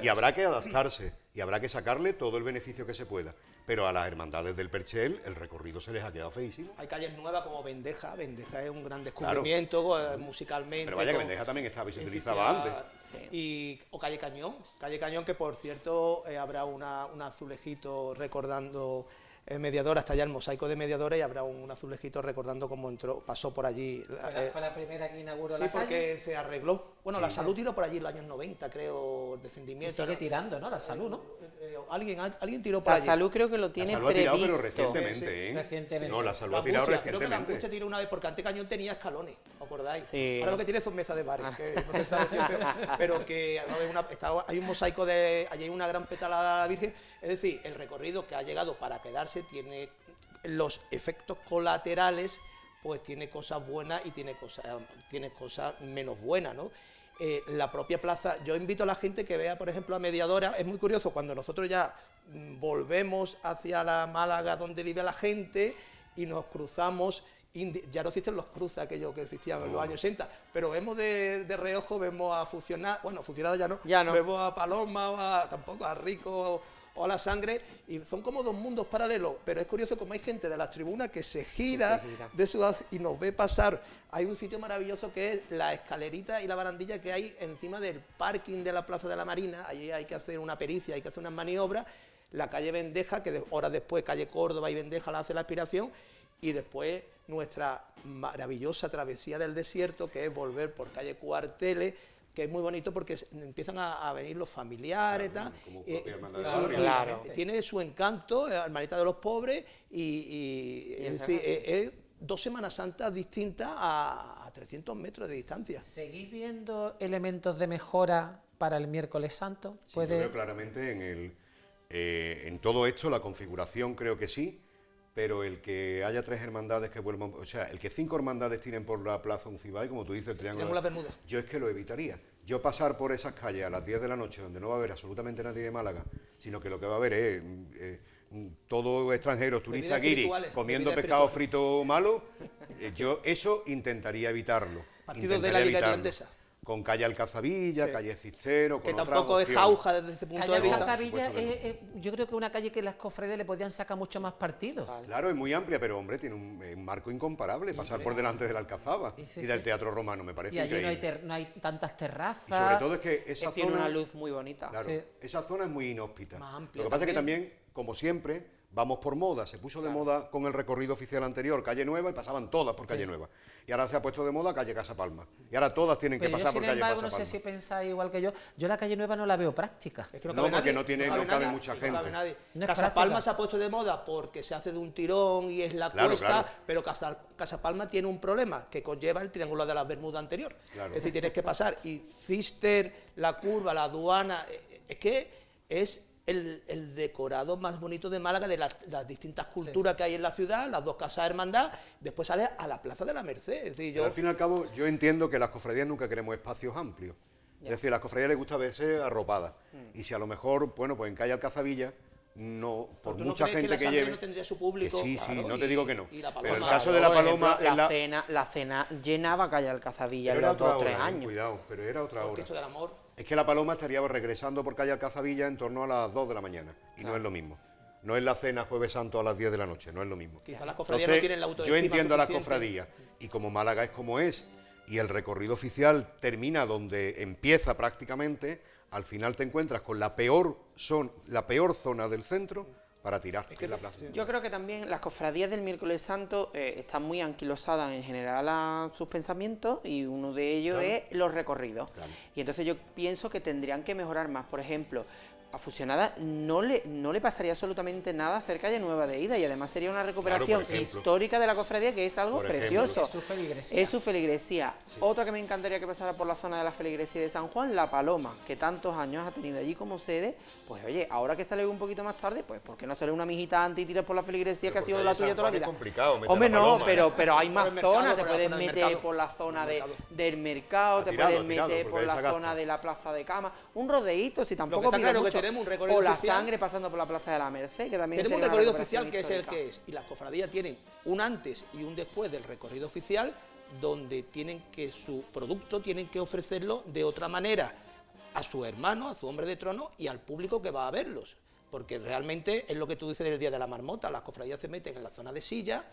Y habrá que adaptarse y habrá que sacarle todo el beneficio que se pueda. Pero a las hermandades del Perchel el recorrido se les ha quedado feísimo. Hay calles nuevas como Vendeja es un gran descubrimiento, claro, musicalmente. Pero vaya que Vendeja también estaba y se utilizaba antes. Sí. O Calle Cañón, que por cierto habrá un azulejito recordando Mediadora, hasta allá el mosaico de Mediadora, y habrá un azulejito recordando cómo pasó por allí. ¿Fue la primera que inauguró la calle? Sí, porque se arregló. Bueno, sí, La Salud tiró por allí en los años 90, creo, el descendimiento. Y sigue tirando, ¿no? La Salud, ¿no? Alguien tiró por allí. La Salud creo que lo tiene previsto. La Salud ha tirado, pero recientemente, sí. Recientemente. No, La Salud ha tirado recientemente. Creo que la tiró una vez, porque antes Cañón tenía escalones, ¿os acordáis? Sí. Ahora lo que tiene son mesas de bares, que no se sabe siempre, pero que hay un mosaico allí hay una gran petalada a la Virgen. Es decir, el recorrido que ha llegado para quedarse tiene los efectos colaterales, pues tiene cosas buenas y tiene cosas menos buenas, ¿no? La propia plaza, yo invito a la gente que vea, por ejemplo, a Mediadora. Es muy curioso cuando nosotros ya volvemos hacia la Málaga donde vive la gente y nos cruzamos, ya no existen los cruces aquellos que existían en los años 60, pero vemos de reojo, vemos a Fusionada, bueno, Fusionada ya no, vemos a Paloma, tampoco a Rico o a la sangre, y son como dos mundos paralelos, pero es curioso como hay gente de las tribunas que se gira, de ciudad y nos ve pasar. Hay un sitio maravilloso que es la escalerita y la barandilla que hay encima del parking de la Plaza de la Marina. Allí hay que hacer una pericia, hay que hacer unas maniobras. La calle Vendeja, que horas después calle Córdoba y Vendeja la hace la aspiración, y después nuestra maravillosa travesía del desierto, que es volver por calle Cuarteles, que es muy bonito porque empiezan a venir los familiares, Claro, tal, como propia hermandad de la y Virgen. Claro. tiene su encanto, Hermanita de los Pobres, y es decir, es 2 Semanas Santas distintas a 300 metros de distancia. ¿Seguís viendo elementos de mejora para el miércoles santo? Sí, yo veo claramente en todo esto, la configuración creo que sí, pero el que haya 3 hermandades que vuelvan, o sea, el que 5 hermandades tienen por la plaza un cibay, como tú dices, el Triángulo Triángulo de las Bermudas. yo es que lo evitaría. Yo pasar por esas calles a las 10 de la noche, donde no va a haber absolutamente nadie de Málaga, sino que lo que va a haber es todo extranjeros, turistas Bebidas guiri, espirituales, comiendo bebidas pescado espirituales. frito malo, yo eso intentaría evitarlo. Partidos de la Liga Irlandesa. Con calle Alcazavilla, Sí. calle Cistero, Que con tampoco otras es opciones. jauja desde ese punto Calle de vista. Alcazavilla, Por supuesto que yo creo que es una calle que las cofradías le podían sacar mucho más partido. Claro, es muy amplia, pero hombre, tiene un marco incomparable. Pasar por delante de la Alcazaba Sí, y del sí. Teatro Romano me parece Y allí increíble. no hay tantas terrazas. Y sobre todo es que Que esa tiene zona, una luz muy bonita. claro, Sí. esa zona es muy inhóspita. Más amplia Lo que pasa es que también. también, como siempre, vamos por moda. Se puso de moda con el recorrido oficial anterior, Calle Nueva, y pasaban todas por Calle Nueva. Y ahora se ha puesto de moda Calle Casa Palma. Y ahora todas tienen que Pero pasar yo, sin por Calle embargo, Casa no sé Palma. si pensáis igual que yo la calle Nueva no la veo práctica. Es que No, cabe porque nadie, no cabe nadie, mucha no cabe gente. nadie. No es Casa práctica. Palma se ha puesto de moda porque se hace de un tirón y es la Claro, cuesta, claro. pero Casa Palma tiene un problema que conlleva el Triángulo de las Bermudas anterior. Claro. Es decir, tienes que pasar y Cister, la curva, la aduana, es que es el decorado más bonito de Málaga, de las distintas culturas que hay en la ciudad, las 2 casas de hermandad, después sale a la Plaza de la Merced. Es decir, Pero al fin y al cabo, yo entiendo que las cofradías nunca queremos espacios amplios. Es decir, a las cofradías les gusta verse arropadas. Y si a lo mejor, bueno, pues en calle Alcazavilla, no, por ¿tú no mucha crees que gente la que sangre lleve. no tendría su público? Que sí, sí, Claro, no te digo que no. y la Pero el Paloma. caso de la Por ejemplo, Paloma es la cena llenaba calle Alcazavilla Pero en era los otra 2 o 3 hora, años. cuidado, pero era otra El hora. Cristo del Amor. Es que la Paloma estaría regresando por calle Alcazavilla en torno a las 2 de la mañana. Y no es lo mismo. No es la cena Jueves Santo a las 10 de la noche, no es lo mismo. Quizás las cofradías Entonces, no tienen la yo autoestima entiendo a las suficiente. cofradías. Y como Málaga es como es, y el recorrido oficial termina donde empieza prácticamente, al final te encuentras con la peor zona del centro para tirar, que es la plaza. Yo creo que también las cofradías del miércoles santo están muy anquilosadas en general a sus pensamientos, y uno de ellos Claro. es los recorridos. Claro. Y entonces yo pienso que tendrían que mejorar más. Por ejemplo, a Fusionada no le pasaría absolutamente nada hacer calle Nueva de ida, y además sería una recuperación ejemplo. histórica de la cofradía, que es algo Por ejemplo. precioso. Es su feligresía. Es su feligresía. Otra que me encantaría que pasara por la zona de la feligresía de San Juan, La Paloma, que tantos años ha tenido allí como sede. Pues oye, ahora que sale un poquito más tarde, pues ¿por qué no sale una mijita antes y tiras por la feligresía, que ha Pero sido porque la ahí tuya San toda la Juan es vida? complicado meter Hombre, la no, Paloma, pero hay Por más el mercado, zonas, te por la puedes zona del meter mercado. por la zona Por el mercado. del mercado, A te tirado, puedes a tirado, meter porque por ahí la se gasta. zona de la Plaza de Cama, un rodeíto, si tampoco está pide claro que mucho. tenemos un recorrido O la oficial. sangre pasando por la Plaza de la Merced, que también Tenemos un sería una recorrido recuperación oficial que es el histórica. que es, y las cofradías tienen un antes y un después del recorrido oficial, donde tienen que su producto tienen que ofrecerlo de otra manera a su hermano, a su hombre de trono y al público que va a verlos, porque realmente es lo que tú dices del Día de la Marmota, las cofradías se meten en la zona de silla,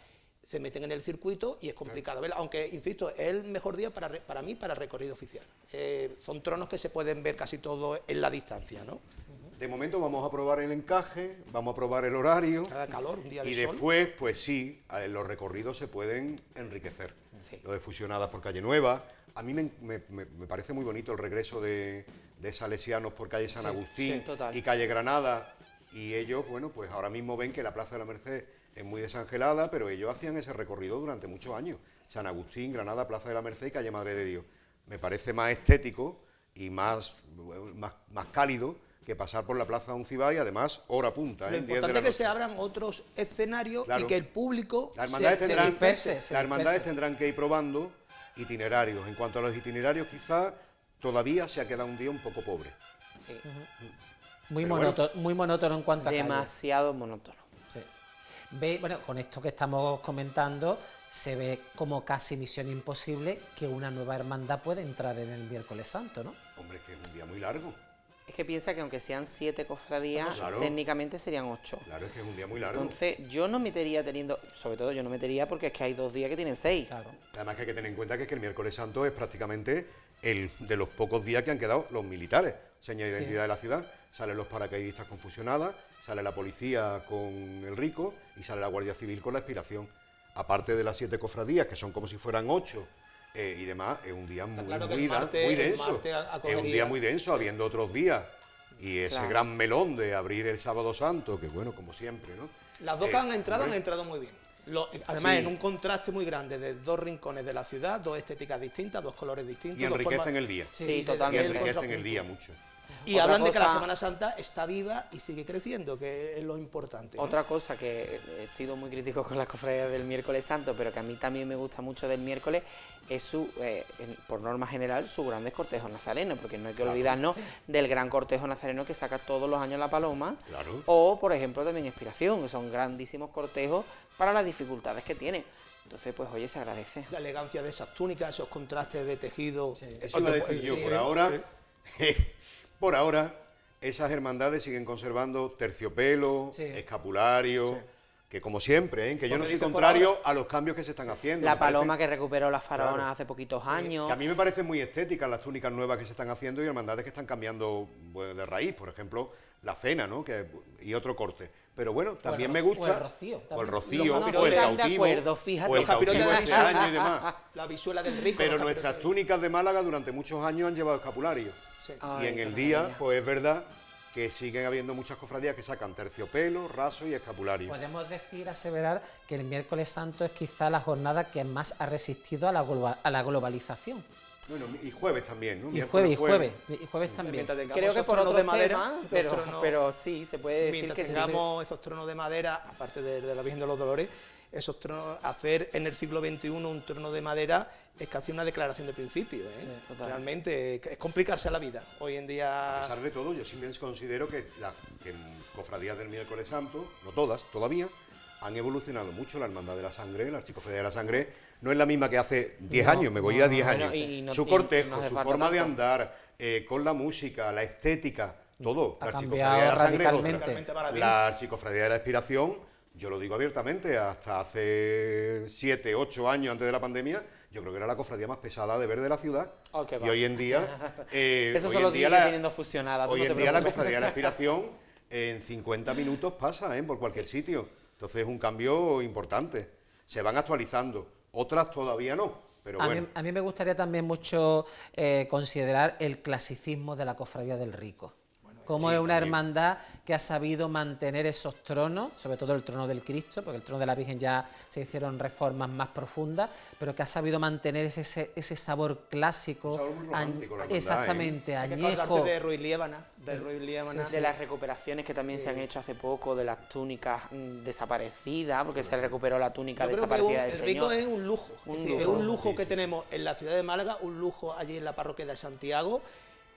se meten en el circuito y es complicado verla, aunque insisto, es el mejor día para mí para recorrido oficial. Son tronos que se pueden ver casi todo en la distancia, ¿no? De momento vamos a probar el encaje, vamos a probar el horario. Cada calor, un día de Y sol. después, pues sí, los recorridos se pueden enriquecer. Sí. Lo de Fusionadas por Calle Nueva. A mí me parece muy bonito el regreso de salesianos por calle San Agustín sí, total. y calle Granada. Y ellos, bueno, pues ahora mismo ven que la Plaza de la Merced es muy desangelada, pero ellos hacían ese recorrido durante muchos años. San Agustín, Granada, Plaza de la Merced y calle Madre de Dios. Me parece más estético y más cálido que pasar por la Plaza de Uncibay, y además hora punta, Lo en 10 de importante la es que noche. se abran otros escenarios Claro. y que el público Las hermandades, se tendrán, disperse, se las hermandades disperse. tendrán que ir probando itinerarios. En cuanto a los itinerarios, quizás todavía se ha quedado un día un poco pobre. Sí. Muy Pero monótono, muy monótono en cuanto a calle. Demasiado monótono. Sí. Bueno, con esto que estamos comentando, se ve como casi misión imposible que una nueva hermandad pueda entrar en el miércoles santo, ¿no? Hombre, es que es un día muy largo. Es que piensa que aunque sean 7 cofradías, Claro. técnicamente serían 8. Claro, es que es un día muy largo. Entonces, yo no metería sobre todo yo no metería porque es que hay 2 días que tienen 6. Claro. Además que hay que tener en cuenta que el miércoles santo es prácticamente el de los pocos días que han quedado los militares, seña de identidad de la ciudad. Salen los paracaidistas con fusionada, sale la policía con el rico y sale la Guardia Civil con la expiración. Aparte de las 7 cofradías, que son como si fueran 8 y demás, es un día muy, claro que muy, el martes- muy el denso. martes Es un acogería- día muy denso, habiendo otros días. Y ese Claro. gran melón de abrir el sábado santo, que bueno, como siempre, ¿no? Las dos que han entrado hombre, muy bien. Además, Sí. en un contraste muy grande de 2 rincones de la ciudad, 2 estéticas distintas, 2 colores distintos. y dos enriquecen formas- el día. Sí, de- Y totalmente. enriquecen el día mucho. Y Otra hablan de que la cosa- Semana Santa está viva y sigue creciendo, que es lo importante, ¿no? Otra cosa que he sido muy crítico con las cofradías del miércoles santo, pero que a mí también me gusta mucho del miércoles, es por norma general, sus grandes cortejos nazarenos, porque no hay que Claro. olvidarnos del gran cortejo nazareno que saca todos los años la Paloma, Claro. o por ejemplo también Expiración, que son grandísimos cortejos para las dificultades que tienen. Entonces, pues oye, se agradece. La elegancia de esas túnicas, esos contrastes de tejido. Eso iba a decir yo, Sí, por sí, ahora, sí. por ahora, esas hermandades siguen conservando terciopelo, Sí. escapulario, Sí. que como siempre, que yo Porque no soy dicen por contrario a los cambios que se están haciendo. La Me parece Paloma que recuperó las faraonas Claro. hace poquitos que años. a mí me parecen muy estéticas las túnicas nuevas que se están haciendo y hermandades que están cambiando bueno, de raíz, por ejemplo, la cena, ¿no? Y otro corte. Pero bueno, también me gusta. o el rocío, O el también. rocío, Los o el capirotes. Están de cautivo. acuerdo, fíjate. O el Los capirotes cautivo de este Sevilla. año y demás. La visuela del rico. Pero los nuestras capirotes- túnicas de Málaga durante muchos años han llevado escapulario. Sí. Ay, Y en qué el día, maravilla. pues es verdad que siguen habiendo muchas cofradías que sacan terciopelo, raso y escapulario. Podemos decir, aseverar, que el miércoles santo es quizá la jornada que más ha resistido a la globalización. Bueno, y jueves también, ¿no? Y Miércoles, jueves también. Mientras tengamos Creo que esos por tronos otros de madera, temas, los tronos- pero sí, se puede decir mientras que sí. tengamos esos tronos de madera, aparte de la Virgen de los Dolores, esos tronos, hacer en el siglo XXI un trono de madera es casi una declaración de principio, ¿eh? Sí, total. Realmente es complicarse la vida. Hoy en A día pesar de todo, yo siempre considero que cofradías del miércoles santo, no todas, todavía, han evolucionado mucho. La Hermandad de la Sangre, la Archicofradía de la Sangre, no es la misma que hace 10 No, años, me voy a 10 bueno, años. y no- Su y no cortejo, hace su falta forma de tanto. andar, con la música, la estética, todo. Ha La Archicofradía cambiado de la Sangre es otra. radicalmente. para bien. La Archicofradía de la Expiración, yo lo digo abiertamente, hasta hace 7, 8 años antes de la pandemia, yo creo que era la cofradía más pesada de ver de la ciudad. Oh, qué y va. hoy en día... Eso hoy solo en día sigue teniendo fusionada. tú Hoy no te en día la preocupes. cofradía de la Expiración en 50 minutos pasa por cualquier sitio. Entonces es un cambio importante. Se van actualizando, otras todavía no, pero bueno. A mí me gustaría también mucho considerar el clasicismo de la Cofradía del Rico. Como sí, es una también. hermandad que ha sabido mantener esos tronos, sobre todo el trono del Cristo, porque el trono de la Virgen ya se hicieron reformas más profundas, pero que ha sabido mantener ese sabor clásico, Un sabor muy romántico, la hermandad, exactamente, hay que añejo. acordarse de Ruiz Liébana, De las recuperaciones que también se han hecho hace poco, de las túnicas desaparecidas, porque se recuperó la túnica Yo creo que desaparecida del el rico Señor. es un lujo. Un Es decir, lujo. es un lujo Sí, que sí, tenemos en la ciudad de Málaga, un lujo allí en la parroquia de Santiago.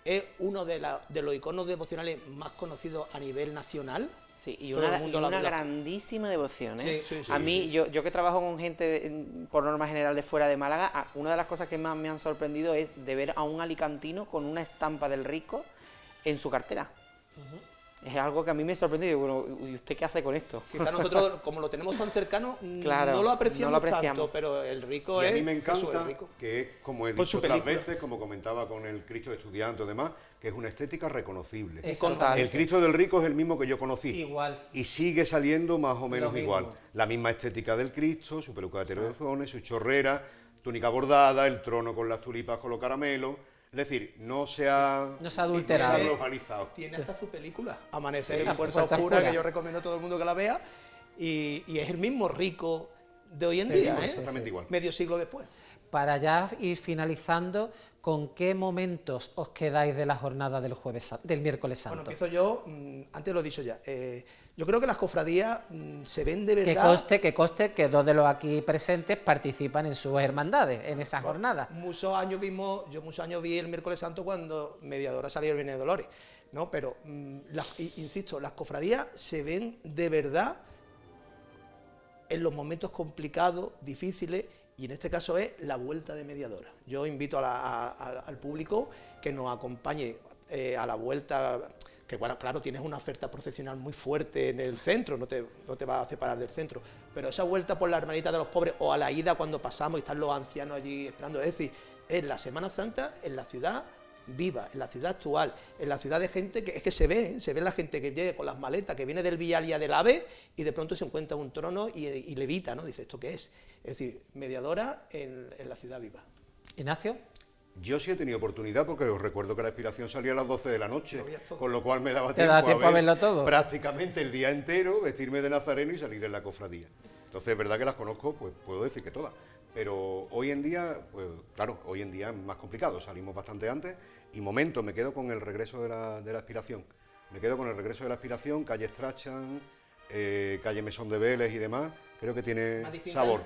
Es uno de los iconos devocionales más conocidos a nivel nacional. Sí, y Todo el una, mundo y la- una la- grandísima devoción, ¿eh? Sí, sí, A mí, yo que trabajo con gente, por norma general, de fuera de Málaga, una de las cosas que más me han sorprendido es de ver a un alicantino con una estampa del Rico en su cartera. Es algo que a mí me sorprendió. Y bueno, ¿y usted qué hace con esto? Quizás nosotros, como lo tenemos tan cercano, Claro, no lo apreciamos, no lo apreciamos. tanto, pero el rico Y es... a mí me Jesús, encanta el rico. que es, como he Con dicho su otras película. veces, como comentaba con el Cristo de estudiante y demás, que es una estética reconocible. Total. El Cristo del Rico es el mismo que yo conocí. Igual. Y sigue saliendo más o menos Lo mismo. igual. La misma estética del Cristo, su peluca de terozones, su chorrera, túnica bordada, el trono con las tulipas con los caramelos. Es decir, no se ha adulterado. no se ha globalizado. Tiene hasta su película, Amanecer Sí, en la Fuerza Puerta Oscura, Oscura. que yo recomiendo a todo el mundo que la vea. Y es el mismo rico de hoy en Sí, día, sí, ¿eh? Exactamente igual. Medio siglo después. Para ya ir finalizando, ¿con qué momentos os quedáis de la jornada del miércoles Bueno, santo? empiezo yo, antes lo he dicho ya. Yo creo que las cofradías se ven de Que verdad... conste que dos de los aquí presentes participan en sus hermandades, en esa jornada. Muchos años vi el miércoles santo cuando Mediadora salía el Viernes de Dolores, ¿no? Pero, insisto, las cofradías se ven de verdad en los momentos complicados, difíciles, y en este caso es la vuelta de mediadora. Yo invito al público que nos acompañe a la vuelta, que bueno, claro, tienes una oferta procesional muy fuerte en el centro, no te vas a separar del centro, pero esa vuelta por la Hermanita de los Pobres o a la ida cuando pasamos y están los ancianos allí esperando, es decir, es la Semana Santa en la ciudad viva, en la ciudad actual, en la ciudad de gente que es que se ve la gente que llega con las maletas, que viene del Vialia del AVE y de pronto se encuentra un trono y levita, ¿no? Dice, ¿esto qué es? Es decir, mediadora en la ciudad viva. Ignacio. Yo sí he tenido oportunidad porque os recuerdo que la expiración salía a las 12 de la noche, con lo cual me daba ¿Te da tiempo a verlo todo? Prácticamente el día entero, vestirme de nazareno y salir en la cofradía. Entonces es verdad que las conozco, pues puedo decir que todas. Pero hoy en día, pues claro, hoy en día es más complicado, salimos bastante antes y momento me quedo con el regreso de la aspiración. Me quedo con el regreso de la aspiración, calle Strachan, calle Mesón de Vélez y demás. Creo que tiene sabor.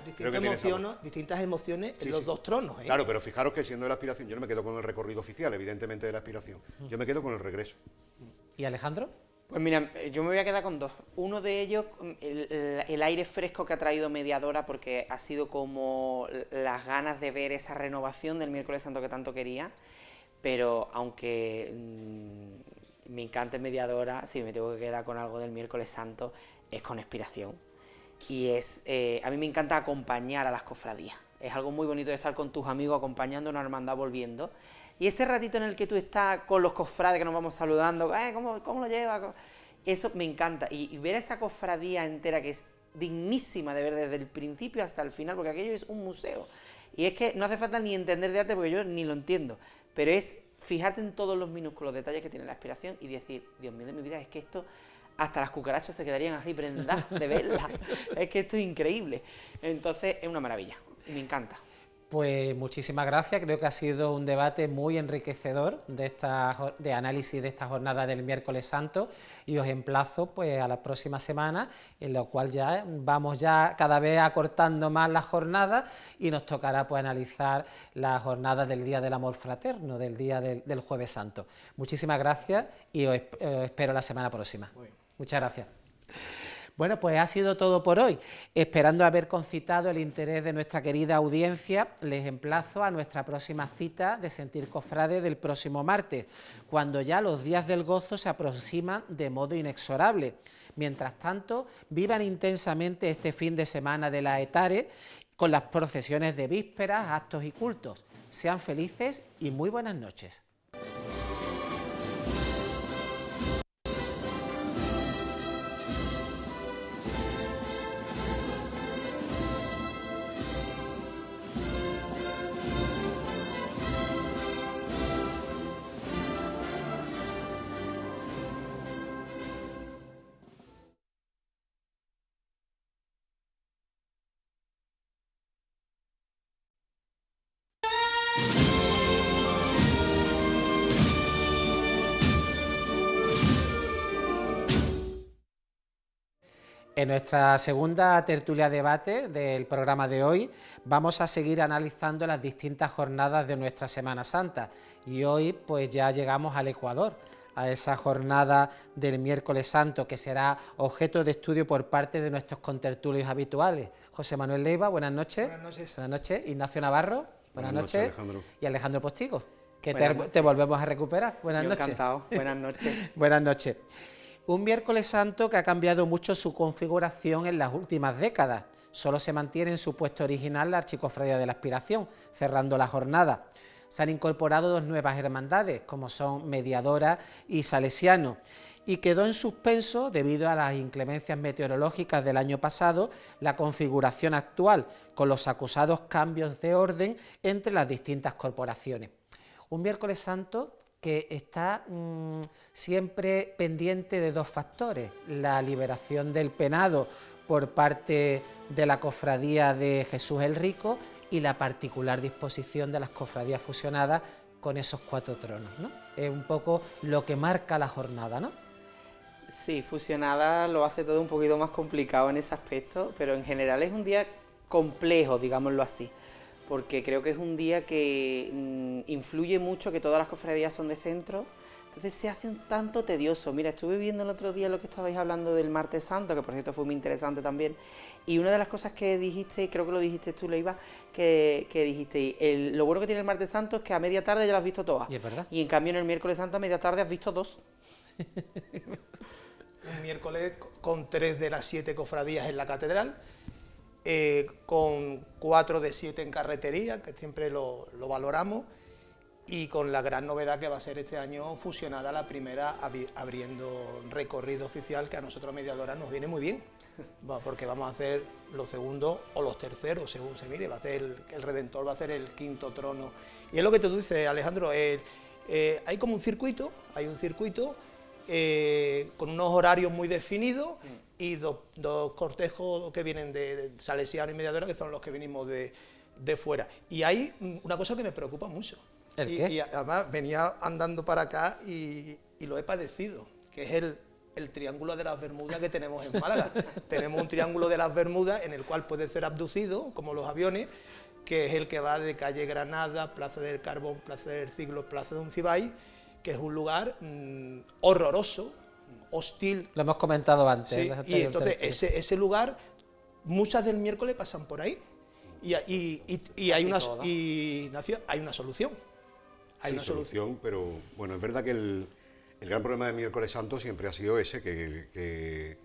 Distintas emociones en los dos tronos. Claro, pero fijaros que siendo de la aspiración, yo no me quedo con el recorrido oficial, evidentemente de la aspiración. Yo me quedo con el regreso. ¿Y Alejandro? Pues mira, yo me voy a quedar con dos. Uno de ellos, el aire fresco que ha traído Mediadora, porque ha sido como las ganas de ver esa renovación del Miércoles Santo que tanto quería, pero aunque me encante Mediadora, si me tengo que quedar con algo del Miércoles Santo, es con Expiración. Y a mí me encanta acompañar a las cofradías. Es algo muy bonito de estar con tus amigos acompañando una hermandad volviendo. Y ese ratito en el que tú estás con los cofrades que nos vamos saludando, ¿cómo lo llevas? Eso me encanta. Y ver esa cofradía entera que es dignísima de ver desde el principio hasta el final, porque aquello es un museo. Y es que no hace falta ni entender de arte, porque yo ni lo entiendo, pero es fijarte en todos los minúsculos detalles que tiene la Expiración y decir, Dios mío de mi vida, es que esto... Hasta las cucarachas se quedarían así prendadas de verla. Es que esto es increíble. Entonces es una maravilla y me encanta. Pues muchísimas gracias, creo que ha sido un debate muy enriquecedor de análisis de esta jornada del Miércoles Santo y os emplazo pues a la próxima semana, en la cual ya vamos cada vez acortando más la jornada y nos tocará pues analizar la jornada del Día del Amor Fraterno, del día del Jueves Santo. Muchísimas gracias y os espero la semana próxima. Muchas gracias. Bueno, pues ha sido todo por hoy. Esperando haber concitado el interés de nuestra querida audiencia, les emplazo a nuestra próxima cita de Sentir Cofrade del próximo martes, cuando ya los días del gozo se aproximan de modo inexorable. Mientras tanto, vivan intensamente este fin de semana de la Etare con las procesiones de vísperas, actos y cultos. Sean felices y muy buenas noches. En nuestra segunda tertulia debate del programa de hoy vamos a seguir analizando las distintas jornadas de nuestra Semana Santa y hoy pues ya llegamos al Ecuador, a esa jornada del Miércoles Santo que será objeto de estudio por parte de nuestros contertulios habituales. José Manuel Leiva, buenas noches. Buenas noches. Buenas noches. Ignacio Navarro, buenas noches. Alejandro. Y Alejandro Postigo, que te volvemos a recuperar. Buenas noches. Encantado, buenas noches. Buenas noches. Un Miércoles Santo que ha cambiado mucho su configuración en las últimas décadas. Solo se mantiene en su puesto original la Archicofradía de la Expiración, cerrando la jornada. Se han incorporado dos nuevas hermandades, como son Mediadora y Salesiano, y quedó en suspenso, debido a las inclemencias meteorológicas del año pasado, la configuración actual, con los acusados cambios de orden entre las distintas corporaciones. Un Miércoles Santo que está siempre pendiente de dos factores: la liberación del penado por parte de la Cofradía de Jesús el Rico y la particular disposición de las cofradías fusionadas con esos cuatro tronos, ¿no? Es un poco lo que marca la jornada, ¿no? Sí, fusionada lo hace todo un poquito más complicado en ese aspecto, pero en general es un día complejo, digámoslo así, porque creo que es un día que influye mucho que todas las cofradías son de centro, Entonces se hace un tanto tedioso. Mira, estuve viendo el otro día lo que estabais hablando del Martes Santo, que por cierto fue muy interesante también, y una de las cosas que dijiste, creo que lo dijiste tú, Leiva, que dijiste, lo bueno que tiene el Martes Santo es que a media tarde ya lo has visto todas. Y es verdad. Y en cambio en el Miércoles Santo a media tarde has visto 2. Un miércoles con 3 de las 7 cofradías en la catedral, con 4 de 7 en carretería, que siempre lo valoramos, y con la gran novedad que va a ser este año fusionada la primera abriendo recorrido oficial, que a nosotros mediadoras nos viene muy bien, porque vamos a hacer los segundos o los terceros, según se mire, va a ser el Redentor va a ser el quinto trono. Y es lo que tú dices, Alejandro, hay como un circuito, con unos horarios muy definidos y dos cortejos que vienen de Salesiano y Mediadora, que son los que venimos de fuera. Y hay una cosa que me preocupa mucho. ¿El qué? Y además venía andando para acá y lo he padecido, que es el Triángulo de las Bermudas que tenemos en Málaga. Tenemos un Triángulo de las Bermudas en el cual puede ser abducido, como los aviones, que es el que va de calle Granada, Plaza del Carbón, Plaza del Siglo, Plaza de Uncibay, que es un lugar horroroso, hostil. Lo hemos comentado antes. Sí, y entonces ese lugar, muchas del miércoles pasan por ahí. Y hay una solución. Hay una solución, pero bueno, es verdad que el gran problema de Miércoles Santo siempre ha sido ese, que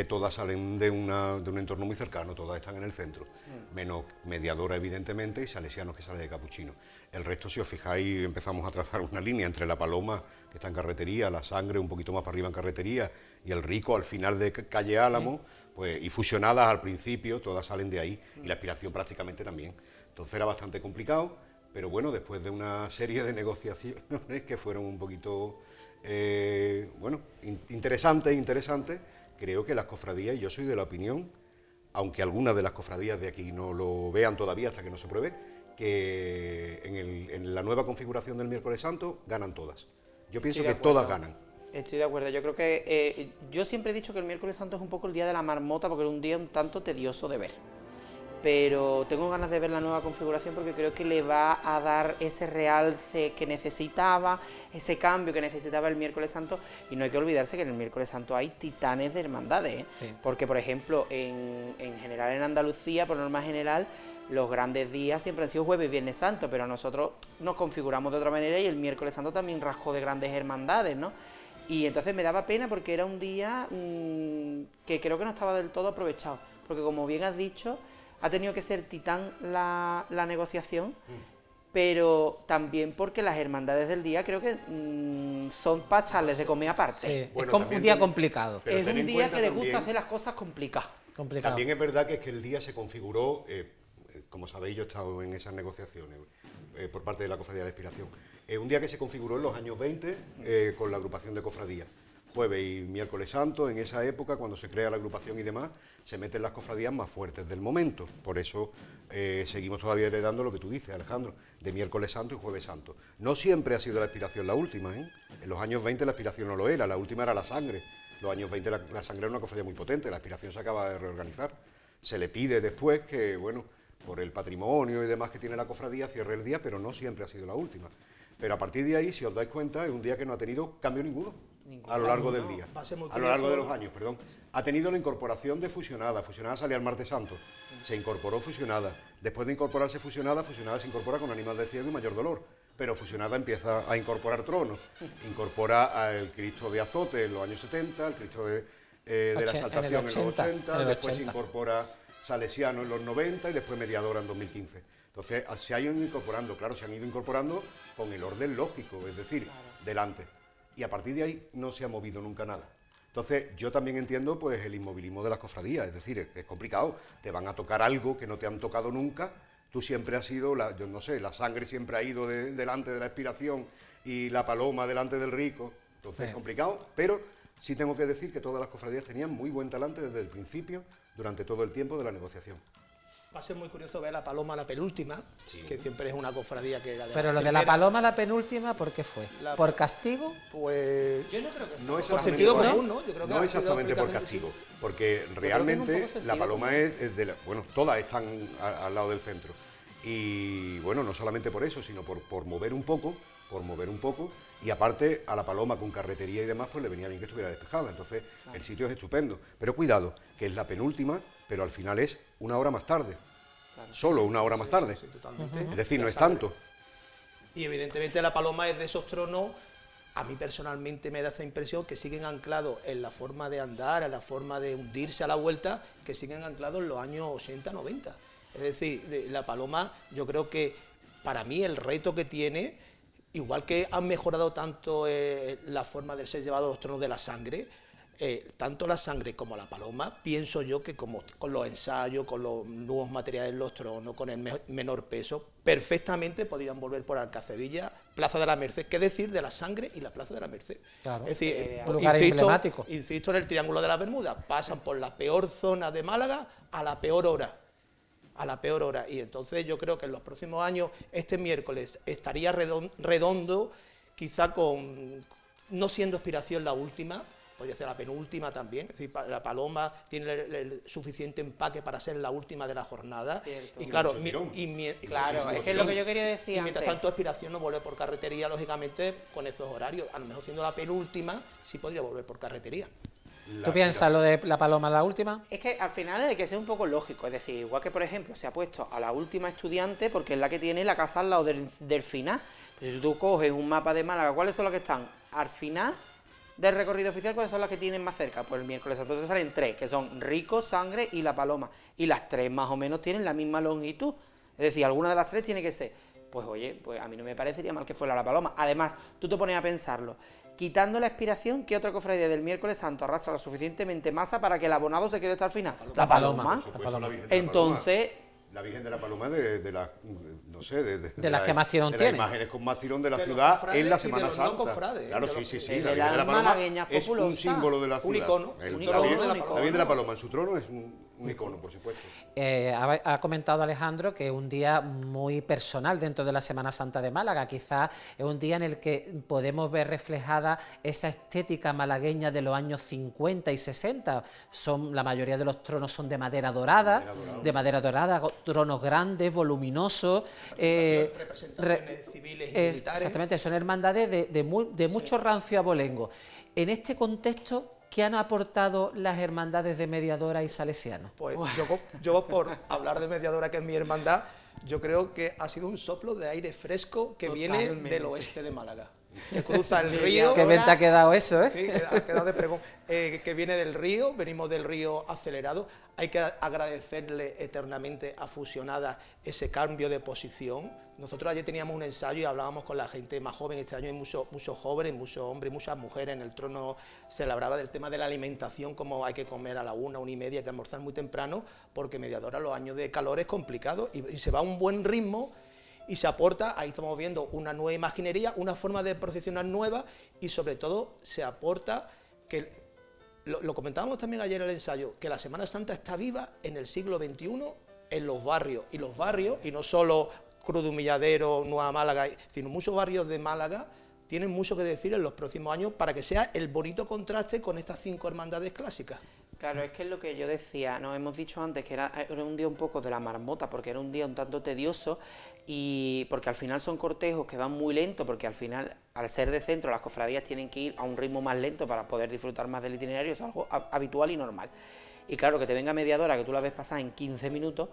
todas salen de un entorno muy cercano, todas están en el centro, menos Mediadora evidentemente y Salesianos, que sale de Capuchino. El resto, si os fijáis, empezamos a trazar una línea entre la Paloma, que está en carretería, la Sangre un poquito más para arriba en carretería, y el Rico al final de calle Álamo, pues, y fusionadas al principio, todas salen de ahí, y la Aspiración prácticamente también. Entonces era bastante complicado, pero bueno, después de una serie de negociaciones que fueron un poquito, interesantes, creo que las cofradías, y yo soy de la opinión, aunque algunas de las cofradías de aquí no lo vean todavía hasta que no se pruebe, que en la nueva configuración del Miércoles Santo ganan todas. Yo pienso que todas ganan. Estoy de acuerdo, yo creo que yo siempre he dicho que el Miércoles Santo es un poco el día de la marmota, porque es un día un tanto tedioso de ver. Pero tengo ganas de ver la nueva configuración porque creo que le va a dar ese realce que necesitaba, ese cambio que necesitaba el Miércoles Santo. Y no hay que olvidarse que en el Miércoles Santo hay titanes de hermandades, ¿eh? Sí. Porque, por ejemplo, en general en Andalucía, por norma general, los grandes días siempre han sido Jueves y Viernes Santo, pero nosotros nos configuramos de otra manera y el Miércoles Santo también rascó de grandes hermandades, ¿no? Y entonces me daba pena porque era un día que creo que no estaba del todo aprovechado, porque como bien has dicho, ha tenido que ser titán la negociación, pero también porque las hermandades del día creo que son para echarles de comer aparte. Sí, Bueno, es un día complicado. Pero Es ten un en día cuenta que les también- gusta hacer las cosas complicadas. complicado. También es verdad que el día se configuró, como sabéis, yo he estado en esas negociaciones por parte de la Cofradía de la Inspiración. Un día que se configuró en los años 20 con la agrupación de cofradías. Jueves y Miércoles Santo, en esa época, cuando se crea la agrupación y demás, se meten las cofradías más fuertes del momento. Por eso seguimos todavía heredando lo que tú dices, Alejandro, de Miércoles Santo y Jueves Santo. No siempre ha sido la Aspiración la última, ¿eh? En los años 20 la Aspiración no lo era, la última era la Sangre. Los años 20 la Sangre era una cofradía muy potente, la Aspiración se acaba de reorganizar. Se le pide después que, bueno, por el patrimonio y demás que tiene la cofradía, cierre el día, pero no siempre ha sido la última. Pero a partir de ahí, si os dais cuenta, es un día que no ha tenido cambio ninguno a lo largo del día, va a ser muy a lo largo de curioso. los años, perdón. Ha tenido la incorporación de Fusionada. Fusionada salía el Martes Santo, se incorporó Fusionada. Después de incorporarse Fusionada se incorpora con Animal de Ciego y Mayor Dolor. Pero Fusionada empieza a incorporar tronos. Incorpora al Cristo de Azote en los años 70, al Cristo de la Exaltación en los 80, después se incorpora Salesiano en los 90 y después Mediadora en 2015. Entonces se han ido incorporando, claro, se han ido incorporando con el orden lógico, es decir, delante. Y a partir de ahí no se ha movido nunca nada. Entonces yo también entiendo pues el inmovilismo de las cofradías, es decir, es complicado, te van a tocar algo que no te han tocado nunca, tú siempre has sido, yo no sé, la Sangre siempre ha ido delante de la Aspiración y la Paloma delante del Rico, entonces es complicado, pero sí tengo que decir que todas las cofradías tenían muy buen talante desde el principio, durante todo el tiempo de la negociación. Va a ser muy curioso ver a la Paloma la penúltima, que siempre es una cofradía que era de Pero las lo de la primeras. Paloma, la penúltima, ¿por qué fue? La- ¿Por castigo? Pues Yo no creo que sea. No por exactamente sentido por- común, ¿no? Yo creo que No ha sido exactamente por explicación castigo, porque que es un realmente poco la sentido Paloma común. es de bueno, todas están al lado del centro. Y bueno, no solamente por eso, sino por mover un poco, y aparte a la Paloma con carretería y demás, pues le venía bien que estuviera despejada. Entonces, el sitio es estupendo. Pero cuidado, que es la penúltima, pero al final es una hora más tarde. Solo una hora más tarde. Sí, totalmente. Es decir, La no es sangre. tanto. Y evidentemente la Paloma es de esos tronos, a mí personalmente me da esa impresión que siguen anclados en la forma de andar, en la forma de hundirse a la vuelta, que siguen anclados en los años 80, 90. Es decir, la Paloma, yo creo que para mí el reto que tiene, igual que han mejorado tanto la forma de ser llevado a los tronos de la sangre, tanto la sangre como la Paloma, pienso yo que como con los ensayos, con los nuevos materiales en los tronos, con el menor peso, perfectamente podrían volver por Alcacevilla, Plaza de la Merced, qué decir de la sangre y la Plaza de la Merced. Claro. Es decir, Un lugar emblemático. insisto en el Triángulo de las Bermudas, pasan por la peor zona de Málaga a la peor hora. Y entonces yo creo que en los próximos años, este miércoles estaría redondo, quizá no siendo aspiración la última, podría ser la penúltima también, es decir, la Paloma tiene el suficiente empaque para ser la última de la jornada. Cierto. Y claro, Claro, es que es lo que yo quería decir y mientras antes. tanto aspiración no vuelve por carretería, lógicamente, con esos horarios. A lo mejor siendo la penúltima, sí podría volver por carretería. ¿Tú piensas lo de la Paloma la última? Es que al final hay que ser un poco lógico, es decir, igual que por ejemplo se ha puesto a la última estudiante porque es la que tiene la casa al lado del final. Pues si tú coges un mapa de Málaga, ¿cuáles son las que están al final del recorrido oficial? ¿Cuáles son las que tienen más cerca? Pues el miércoles entonces salen 3, que son Rico, Sangre y La Paloma. Y las 3 más o menos tienen la misma longitud. Es decir, alguna de las 3 tiene que ser. Pues oye, pues a mí no me parecería mal que fuera La Paloma. Además, tú te pones a pensarlo. Quitando la expiración, ¿qué otra cofradía del miércoles santo arrastra la suficientemente masa para que el abonado se quede hasta el final? La Paloma. Por supuesto, la Virgen de la Entonces, La Virgen de la Paloma de las, no sé, de las que más tirón de tiene. las imágenes con más tirón de la De los ciudad cofrades en la y de Semana los no Santa. cofrades, Claro, de sí, los- sí, sí. de La Virgen las de la Paloma malagueñas es un populosas. símbolo de la Un ciudad. icono, La un Virgen- icono de la la Virgen de Paloma. la Paloma en su trono es un icono, por supuesto. Ha comentado Alejandro que es un día muy personal dentro de la Semana Santa de Málaga. Quizás es un día en el que podemos ver reflejada esa estética malagueña de los años 50 y 60. La mayoría de los tronos son de madera dorada, tronos grandes, voluminosos. Representaciones civiles y militares. Exactamente, son hermandades de mucho rancio abolengo. En este contexto, ¿qué han aportado las hermandades de Mediadora y Salesianos? Pues yo por hablar de Mediadora, que es mi hermandad, yo creo que ha sido un soplo de aire fresco que viene Totalmente. del oeste de Málaga, que cruza el río. Qué venta ha quedado eso, ¿eh? Sí, ha quedado de pregón. Que viene del río, venimos del río acelerado. Hay que agradecerle eternamente a Fusionada ese cambio de posición. Nosotros ayer teníamos un ensayo y hablábamos con la gente más joven. Este año hay muchos jóvenes, muchos hombres, muchas mujeres. En el trono se hablaba del tema de la alimentación, como hay que comer a la 1:30, hay que almorzar muy temprano, porque Mediadora los años de calor es complicado y se va a un buen ritmo. Y se aporta, ahí estamos viendo una nueva imaginería, una forma de procesionar nueva y sobre todo se aporta que, lo comentábamos también ayer en el ensayo, que la Semana Santa está viva en el siglo XXI en los barrios, y no solo Cruz de Humilladero, Nueva Málaga, sino muchos barrios de Málaga tienen mucho que decir en los próximos años para que sea el bonito contraste con estas 5 hermandades clásicas. claro, es que es lo que yo decía, nos hemos dicho antes que era un día un poco de la marmota, porque era un día un tanto tedioso, y porque al final son cortejos que van muy lento, porque al final, al ser de centro, las cofradías tienen que ir a un ritmo más lento para poder disfrutar más del itinerario, es algo habitual y normal. Y claro, que te venga Mediadora, que tú la ves pasar en 15 minutos,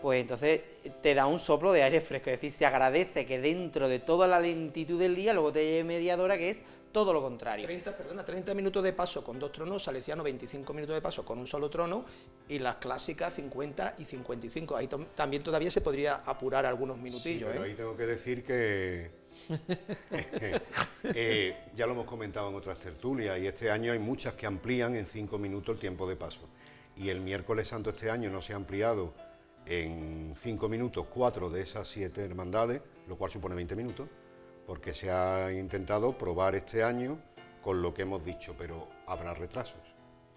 pues entonces te da un soplo de aire fresco, es decir, se agradece que dentro de toda la lentitud del día luego te llegue Mediadora, que es todo lo contrario. 30 minutos de paso con 2 tronos, Salesiano 25 minutos de paso con un solo trono y las clásicas 50 y 55. Ahí también todavía se podría apurar algunos minutillos. Sí, pero ahí tengo que decir que ya lo hemos comentado en otras tertulias y este año hay muchas que amplían en 5 minutos el tiempo de paso. Y el miércoles santo este año no se ha ampliado en 5 minutos 4 de esas 7 hermandades, lo cual supone 20 minutos, porque se ha intentado probar este año con lo que hemos dicho, pero habrá retrasos.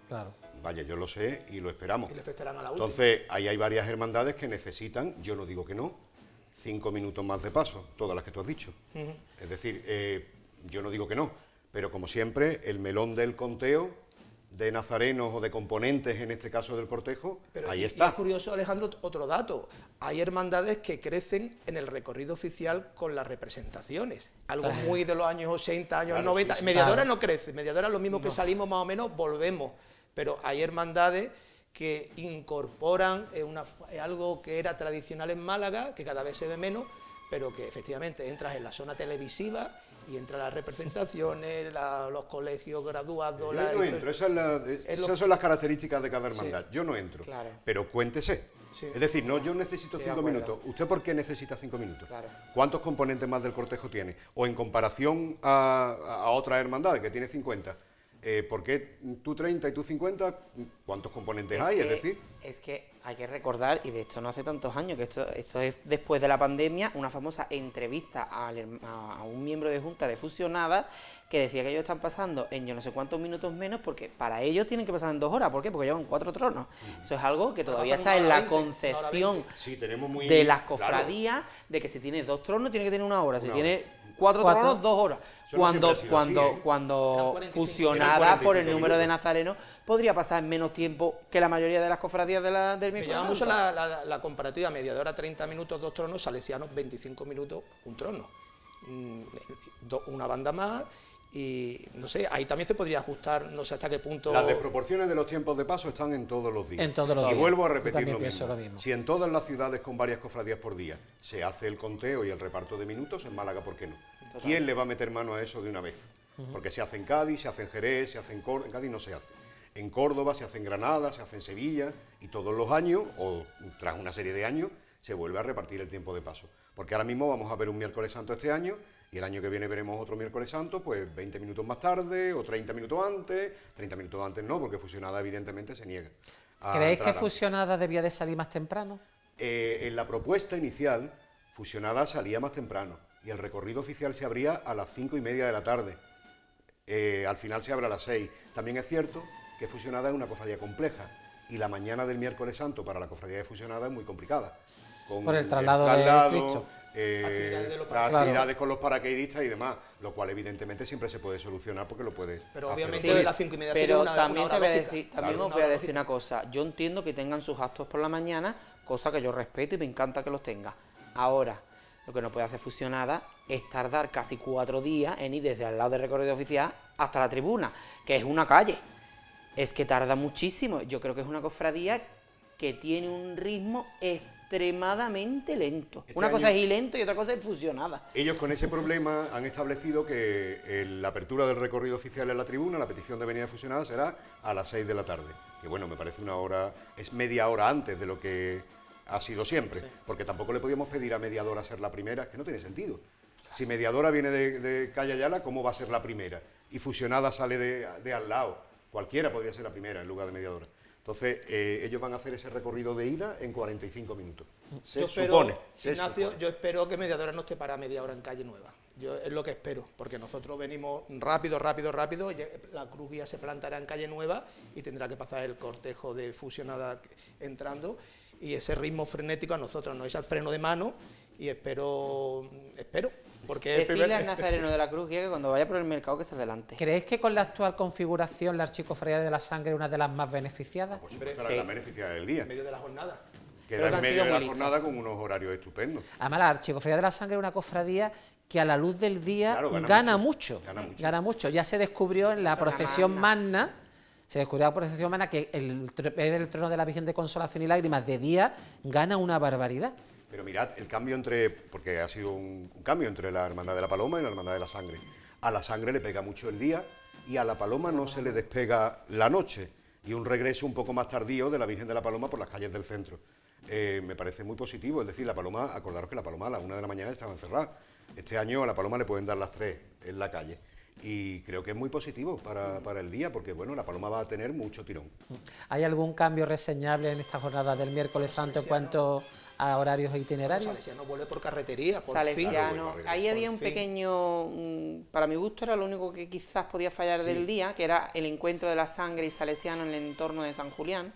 Claro. Vaya, yo lo sé y lo esperamos. Y le festarán a la última. Entonces, ahí hay varias hermandades que necesitan, yo no digo que no, 5 minutos más de paso, todas las que tú has dicho. Es decir, yo no digo que no, pero como siempre, el melón del conteo de nazarenos o de componentes, en este caso del cortejo, Pero ahí y está. es curioso, Alejandro, otro dato. Hay hermandades que crecen en el recorrido oficial con las representaciones. Algo Claro. muy de los años 80, años Claro, 90. sí, sí. Mediadora Claro. no crece, Mediadora es lo mismo que salimos más o menos, volvemos. Pero hay hermandades que incorporan algo que era tradicional en Málaga, que cada vez se ve menos, pero que efectivamente entras en la zona televisiva y entran las representaciones, los colegios graduados... Yo no entro, esas son las características de cada hermandad. Yo no entro, Claro. pero cuéntese. Sí. Es decir, no, yo necesito Estoy de 5 acuerdo. minutos. ¿Usted por qué necesita 5 minutos? Claro. ¿Cuántos componentes más del cortejo tiene? O en comparación a otras hermandades que tiene 50. ¿Por qué tú 30 y tú 50? ¿Cuántos componentes hay? Es decir, es que hay que recordar, y de esto no hace tantos años, que esto es después de la pandemia, una famosa entrevista a un miembro de Junta de Fusionadas que decía que ellos están pasando en yo no sé cuántos minutos menos, porque para ellos tienen que pasar en 2 horas. ¿Por qué? Porque llevan 4 tronos. Eso es algo que todavía pasan está una en hora la 20, una hora concepción 20. sí, tenemos muy... de las claro. cofradías, de que si tienes 2 tronos tiene que tener 1 hora, si Una tiene 4 Cuatro. tronos, 2 horas. Eso no siempre ha sido así, ¿eh? Eran Cuando 45 fusionada minutos. por el 45 número de minutos. nazarenos, podría pasar en menos tiempo que la mayoría de las cofradías del Me miércoles llama mucho Santo. la comparativa, Mediadora 30 minutos, 2 tronos, Salesianos 25 minutos, 1 trono. Una banda más y no sé, ahí también se podría ajustar, no sé hasta qué punto... Las desproporciones de los tiempos de paso están en todos los días. En todos los y días. vuelvo a Yo repetir también lo pienso mismo. lo mismo. Si en todas las ciudades con varias cofradías por día se hace el conteo y el reparto de minutos, en Málaga, ¿por qué no? ¿Quién le va a meter mano a eso de una vez? Porque se hace en Cádiz, se hace en Jerez, se hace en Córdoba. En Cádiz no se hace. En Córdoba, se hace en Granada, se hace en Sevilla, y todos los años, o tras una serie de años, se vuelve a repartir el tiempo de paso. Porque ahora mismo vamos a ver un miércoles santo este año, y el año que viene veremos otro miércoles santo, pues 20 minutos más tarde, o 30 minutos antes. 30 minutos antes no, porque Fusionada evidentemente se niega a ¿Creéis entrar que antes. Fusionada debía de salir más temprano? En la propuesta inicial, Fusionada salía más temprano, y el recorrido oficial se abría a las 5:30 de la tarde. Al final se abre a las 6. También es cierto que Fusionada es una cofradía compleja, y la mañana del miércoles santo para la cofradía de Fusionada es muy complicada. Con Por el traslado de Cristo. Actividades de los las Claro. actividades con los paracaidistas y demás, lo cual evidentemente siempre se puede solucionar porque lo puedes Pero hacer obviamente otra de vez. las 5:30 Pero tiene una también hora te voy a lógica. decir, también Claro, os una voy a hora decir lógica. una cosa. Yo entiendo que tengan sus actos por la mañana, cosa que yo respeto y me encanta que los tenga. Ahora, lo que no puede hacer Fusionada es tardar casi 4 días en ir desde al lado del recorrido oficial hasta la tribuna, que es una calle. Es que tarda muchísimo. Yo creo que es una cofradía que tiene un ritmo extremadamente lento. Este Una cosa año- es ir lento y otra cosa es Fusionada. Ellos con ese problema han establecido que la apertura del recorrido oficial en la tribuna, la petición de venida fusionada, será a las 6 de la tarde. Que bueno, me parece una hora, es media hora antes de lo que ha sido siempre, porque tampoco le podíamos pedir a Mediadora ser la primera, es que no tiene sentido. Si Mediadora viene de Calle Ayala, ¿cómo va a ser la primera? Y Fusionada sale de al lado, cualquiera podría ser la primera en lugar de Mediadora. Entonces, ellos van a hacer ese recorrido de ida en 45 minutos. Se Yo supone. espero, se Ignacio, supone. yo espero que Mediadora no esté para media hora en Calle Nueva. Es lo que espero, porque nosotros venimos rápido, y la cruz guía se plantará en Calle Nueva y tendrá que pasar el cortejo de Fusionada entrando, y ese ritmo frenético a nosotros nos echa el freno de mano, y espero, porque el Decirle al primer... Nazareno de la Cruz Guía que cuando vaya por el mercado que se adelante. ¿Creéis que con la actual configuración la Archicofradía de la Sangre es una de las más beneficiadas? Por supuesto, Sí. la beneficia del día. en medio de la jornada. Pero Queda que en han medio sido de la muy listos. jornada con unos horarios estupendos. Además, la Archicofradía de la Sangre es una cofradía que a la luz del día Claro, gana mucho. Gana mucho. Ya se descubrió en la Mucho la procesión magna. magna, se descubrió en la procesión magna que el trono de la Virgen de Consolación y Lágrimas de día gana una barbaridad. Pero mirad, el cambio porque ha sido un cambio entre la Hermandad de la Paloma y la Hermandad de la Sangre. A la Sangre le pega mucho el día y a la Paloma no se le despega la noche. Y un regreso un poco más tardío de la Virgen de la Paloma por las calles del centro. Me parece muy positivo, es decir, la Paloma, acordaros que la Paloma a las 1 de la mañana estaba encerrada. Este año a la Paloma le pueden dar las 3 en la calle. Y creo que es muy positivo para el día, porque bueno, la Paloma va a tener mucho tirón. ¿Hay algún cambio reseñable en esta jornada del miércoles santo en cuanto a horarios e itinerarios? Salesiano vuelve por carretería, por fin. Salesiano, Por ahí había fin. un pequeño, para mi gusto era lo único que quizás podía fallar del día, que era el encuentro de la Sangre y Salesiano en el entorno de San Julián.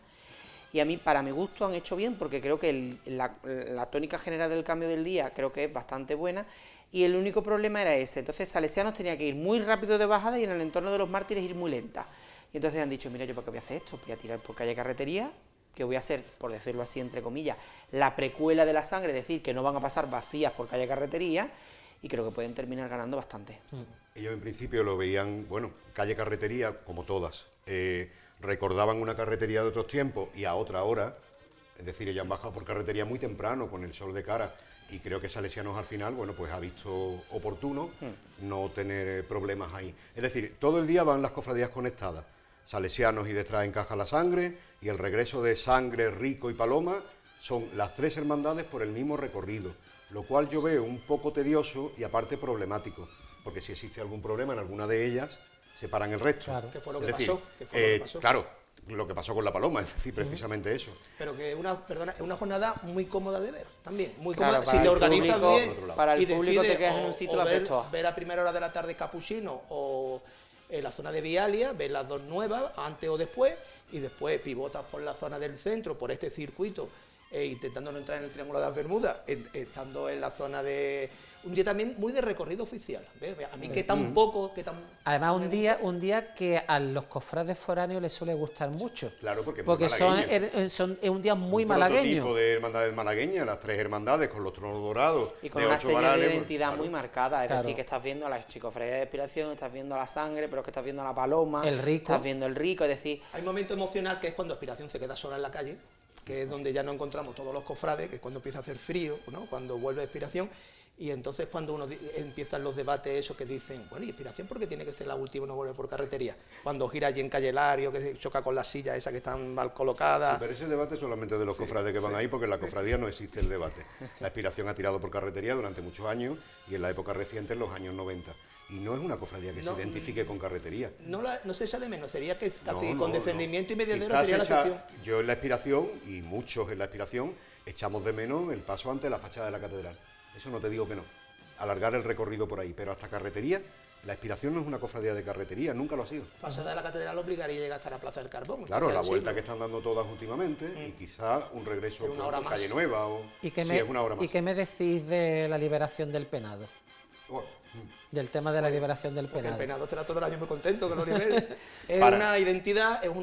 Y a mí, para mi gusto, han hecho bien, porque creo que la tónica general del cambio del día creo que es bastante buena, y el único problema era ese. Entonces Salesianos tenía que ir muy rápido de bajada y en el entorno de los Mártires ir muy lenta. Y entonces han dicho, mira, ¿yo para qué voy a hacer esto? Voy a tirar por calle Carretería, que voy a hacer, por decirlo así, entre comillas, la precuela de la sangre, es decir, que no van a pasar vacías por calle Carretería, y creo que pueden terminar ganando bastante. Ellos en principio lo veían, bueno, calle Carretería, como todas, recordaban una carretería de otros tiempos y a otra hora, es decir, ellos han bajado por carretería muy temprano, con el sol de cara, y creo que Salesianos al final, bueno, pues ha visto oportuno no tener problemas ahí. Es decir, todo el día van las cofradías conectadas, Salesianos y detrás encaja la sangre, y el regreso de Sangre, Rico y Paloma son las tres hermandades por el mismo recorrido, lo cual yo veo un poco tedioso y aparte problemático, porque si existe algún problema en alguna de ellas, se paran el resto. Claro. ¿Qué fue lo que Es decir, pasó? ¿Qué fue lo que pasó? Claro, lo que pasó con la Paloma, es decir, precisamente eso. Pero que es una jornada muy cómoda de ver, también, muy Claro, cómoda, para si te el organizas público- bien. para el y público te decides quedas en un sitio la ver, ves todas. ver a primera hora de la tarde Capuchino o la zona de Vialia, ver las dos nuevas, antes o después, y después pivotas por la zona del centro, por este circuito, intentando no entrar en el Triángulo de las Bermudas, estando en la zona de... Un día también muy de recorrido oficial, ¿ves? A mí que tampoco... Además, un día que a los cofrades foráneos les suele gustar mucho. Claro, porque es muy es un día muy un malagueño. prototipo de hermandades malagueñas, las tres hermandades con los tronos dorados, Y con de una 8 seña de varales, identidad claro. muy marcada, es Claro. decir, que estás viendo a la chicofradía de expiración, estás viendo a la sangre, pero es que estás viendo a la paloma, El rico. estás viendo el rico, es decir, Hay un momento emocional que es cuando Aspiración se queda sola en la calle, que es donde ya no encontramos todos los cofrades, que es cuando empieza a hacer frío, ¿no? Cuando vuelve Aspiración, y entonces cuando empiezan los debates esos que dicen, bueno, ¿y Aspiración por qué tiene que ser la última y no vuelve por carretería? Cuando gira allí en Calle Lario, que se choca con las sillas esas que están mal colocadas. Sí, pero ese debate es solamente de los cofrades que van ahí, porque en la cofradía no existe el debate. La Aspiración ha tirado por carretería durante muchos años y en la época reciente, en los años 90. Y no es una cofradía que No, se identifique con carretería. No se echa de menos, sería que casi No, con no, descendimiento no. y mediadero Quizás sería la echa- sección. Yo en la Aspiración, y muchos en la Aspiración, echamos de menos el paso ante la fachada de la catedral. Eso no te digo que no. Alargar el recorrido por ahí, pero hasta carretería, la Aspiración no es una cofradía de carretería, nunca lo ha sido. Fachada de la catedral obligaría a llegar hasta la Plaza del Carbón. Claro, la Sí, vuelta ¿no? que están dando todas últimamente y quizá un regreso Pero una por hora más. Calle Nueva o... ¿Y qué, sí, me, es una hora más. ¿Y qué me decís de la liberación del penado? Bueno, Del tema de la liberación del Porque el penado. penado estará todo el año muy contento que lo libere. Es Para. una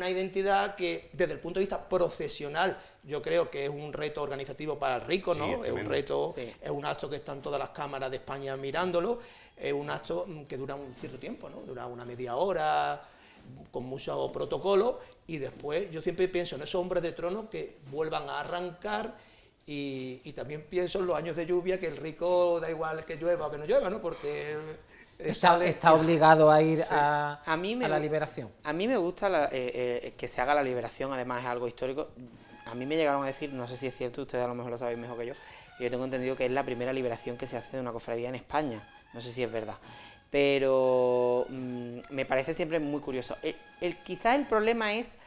identidad que, desde el punto de vista procesional, yo creo que es un reto organizativo para el rico, Sí, ¿no? es Es un tremendo. reto, Sí. es un acto que están todas las cámaras de España mirándolo, es un acto que dura un cierto tiempo, ¿no? Dura una media hora, con mucho protocolo, y después yo siempre pienso en esos hombres de trono que vuelvan a arrancar. Y también pienso en los años de lluvia, que el rico da igual que llueva o que no llueva, ¿no? Porque Está obligado a ir a A mí me la gu- liberación. a mí me gusta que se haga la liberación, además es algo histórico. A mí me llegaron a decir, no sé si es cierto, ustedes a lo mejor lo sabéis mejor que yo tengo entendido que es la primera liberación que se hace de una cofradía en España, no sé si es verdad, pero me parece siempre muy curioso. Quizás el problema es,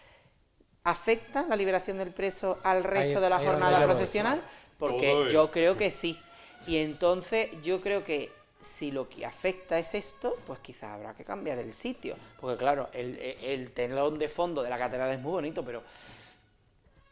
¿afecta la liberación del preso al resto de la ahí jornada donde yo voy. procesional? Porque Todo yo es- creo que sí. Y entonces yo creo que si lo que afecta es esto, pues quizás habrá que cambiar el sitio. Porque claro, el telón de fondo de la catedral es muy bonito, pero